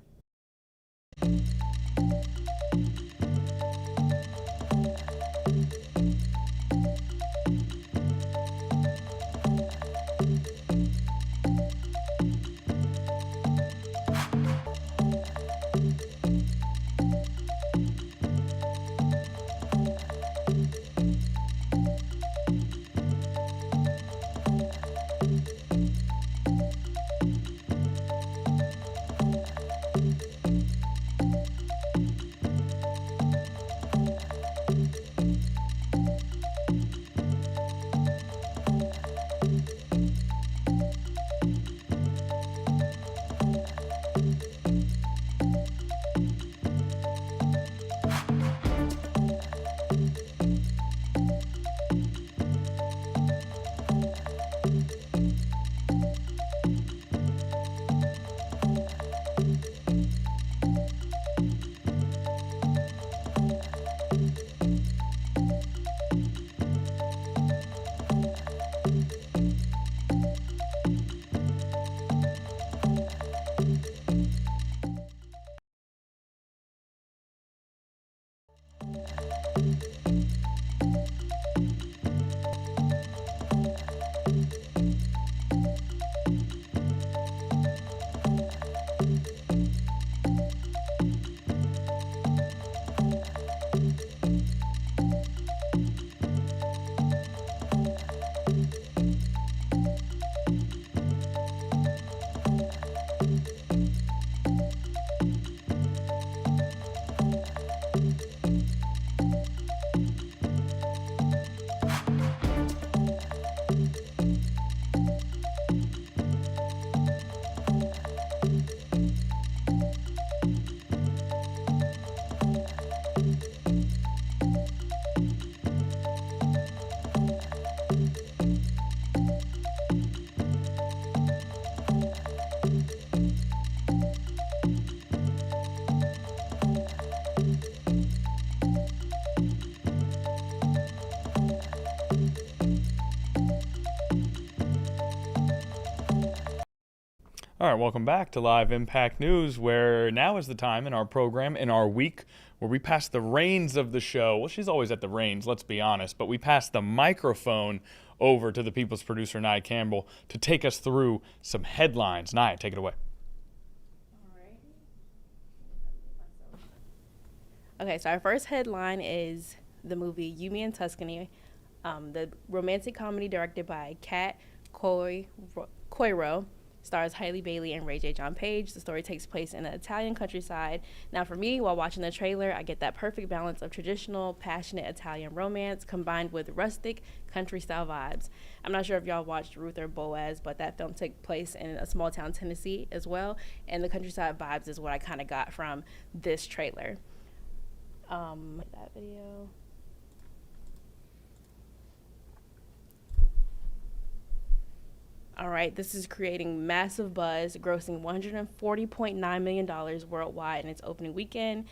All right, welcome back to Live Impact News, where now is the time in our program, in our week, where we pass the reins of the show. Well, she's always at the reins, let's be honest, but we pass the microphone over to the People's producer, Nia Campbell, to take us through some headlines. Nia, take it away.
Okay, so our first headline is the movie You, Me, and Tuscany, the romantic comedy directed by Kat Coiro, stars Hailey Bailey and Ray J. John Page. The story takes place in the Italian countryside. Now, for me, while watching the trailer, I get that perfect balance of traditional, passionate Italian romance combined with rustic, country-style vibes. I'm not sure if y'all watched Ruth or Boaz, but that film took place in a small town, Tennessee, as well. And the countryside vibes is what I kind of got from this trailer. That video. All right, this is creating massive buzz, grossing $140.9 million worldwide in its opening weekend.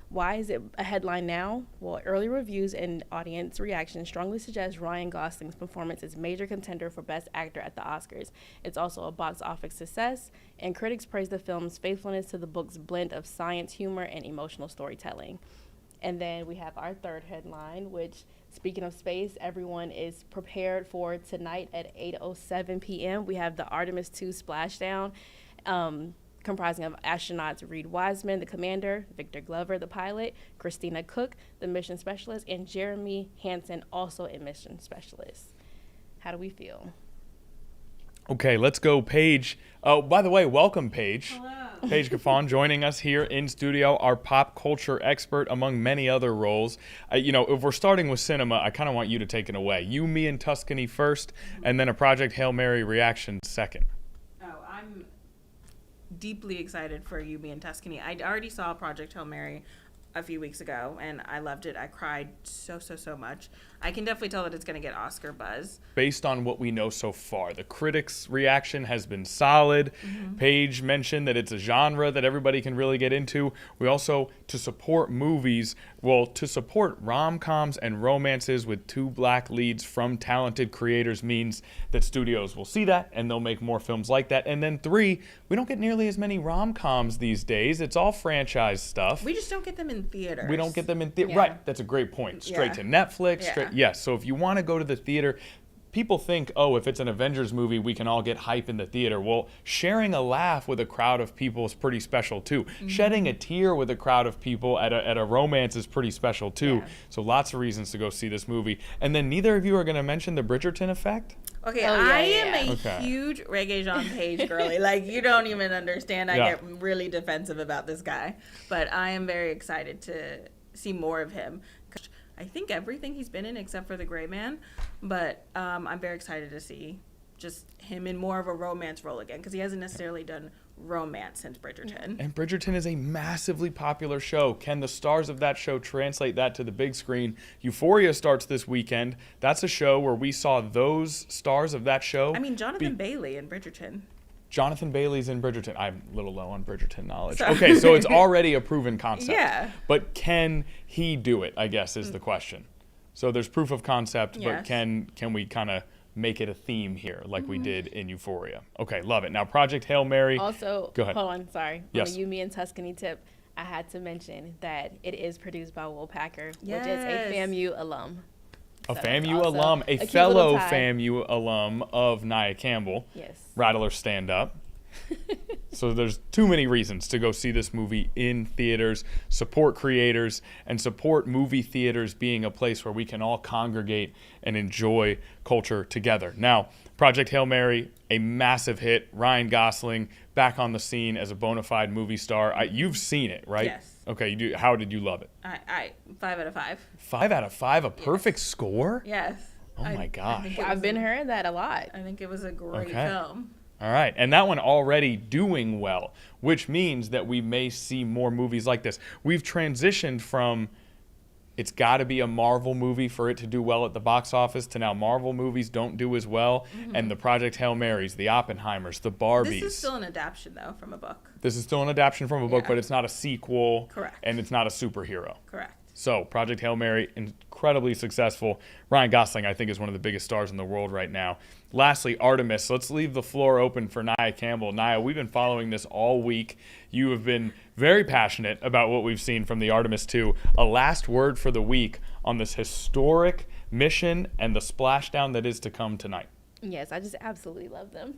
Why is it a headline now? Well, early reviews and audience reactions strongly suggest Ryan Gosling's performance is major contender for Best Actor at the Oscars. It's also a box office success, and critics praise the film's faithfulness to the book's blend of science, humor, and emotional storytelling. And then we have our third headline, which, speaking of space, everyone is prepared for tonight at 8:07 p.m. We have the Artemis II splashdown, comprising of astronauts Reed Wiseman, the commander, Victor Glover, the pilot, Christina Cook, the mission specialist, and Jeremy Hansen, also a mission specialist. How do we feel?
Okay, let's go, Paige. Oh, by the way, welcome, Paige.
Hello.
Paige Gaffon joining us here in studio, our pop culture expert among many other roles. If we're starting with cinema, I kind of want you to take it away. You, Me, and Tuscany first, and then a Project Hail Mary reaction second.
Oh, I'm deeply excited for You, Me, and Tuscany. I already saw Project Hail Mary a few weeks ago, and I loved it. I cried so much. I can definitely tell that it's going to get Oscar buzz.
Based on what we know so far, the critics' reaction has been solid. Paige mentioned that it's a genre that everybody can really get into. We also, to support rom-coms and romances with two black leads from talented creators means that studios will see that and they'll make more films like that. And then 3, we don't get nearly as many rom-coms these days. It's all franchise stuff.
We just don't get them in theaters.
We don't get them in theater.
Yeah.
Right. That's a great point. Straight to Netflix. Yes. So if you want to go to the theater, people think, oh, if it's an Avengers movie, we can all get hype in the theater. Well, sharing a laugh with a crowd of people is pretty special too. Shedding a tear with a crowd of people at a romance is pretty special too. So lots of reasons to go see this movie. And then neither of you are going to mention the Bridgerton effect?
Okay, I am a huge Reggae Jean Page girly. Like, you don't even understand. I get really defensive about this guy. But I am very excited to see more of him. I think everything he's been in except for The Gray Man. But I'm very excited to see just him in more of a romance role again, because he hasn't necessarily done romance since Bridgerton.
And Bridgerton is a massively popular show. Can the stars of that show translate that to the big screen? Euphoria starts this weekend. That's a show where we saw those stars of that show.
I mean, Jonathan Bailey in Bridgerton.
Jonathan Bailey's in Bridgerton. I'm a little low on Bridgerton knowledge.
Sorry.
Okay, so it's already a proven concept.
Yeah.
But can he do it, I guess, is the question. So there's proof of concept, but can we kind of make it a theme here like we did in Euphoria? Okay, love it. Now, Project Hail Mary.
Also,
go ahead.
Hold on, sorry.
Yes.
On the You, Me, and Tuscany tip, I had to mention that it is produced by Will Packer, which is a FAMU alum.
A FAMU alum, a fellow FAMU alum of Nia Campbell.
Yes.
Rattler stand up. So there's too many reasons to go see this movie in theaters, support creators, and support movie theaters being a place where we can all congregate and enjoy culture together. Now, Project Hail Mary, a massive hit. Ryan Gosling back on the scene as a bona fide movie star. You've seen it, right?
Yes.
Okay, you do. How did you love it?
5 out of 5.
5 out of 5, a perfect score?
Yes.
Oh my gosh.
I've been hearing that a lot.
I think it was a great film.
All right, and that one already doing well, which means that we may see more movies like this. We've transitioned from it's got to be a Marvel movie for it to do well at the box office to now Marvel movies don't do as well, and the Project Hail Marys, the Oppenheimers, the Barbies.
This is still an adaptation, though, from a book.
This is still an adaptation from a book, but it's not a sequel.
Correct.
And it's not a superhero.
Correct.
So Project Hail Mary, incredibly successful. Ryan Gosling, I think, is one of the biggest stars in the world right now. Lastly, Artemis. Let's leave the floor open for Nia Campbell. Nia, we've been following this all week. You have been very passionate about what we've seen from the Artemis 2. A last word for the week on this historic mission and the splashdown that is to come tonight.
Yes, I just absolutely love them.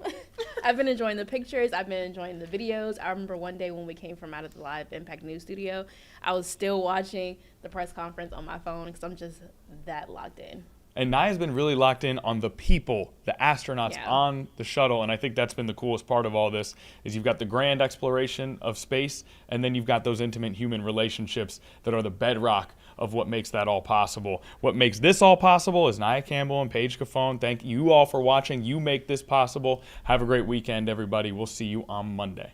I've been enjoying the pictures. I've been enjoying the videos. I remember one day when we came from out of the live Impact News studio, I was still watching the press conference on my phone because I'm just that locked in.
And Nia's been really locked in on the people, the astronauts on the shuttle, and I think that's been the coolest part of all this, is you've got the grand exploration of space, and then you've got those intimate human relationships that are the bedrock of what makes that all possible. What makes this all possible is Nia Campbell and Paige Caffone. Thank you all for watching. You make this possible. Have a great weekend, everybody. We'll see you on Monday.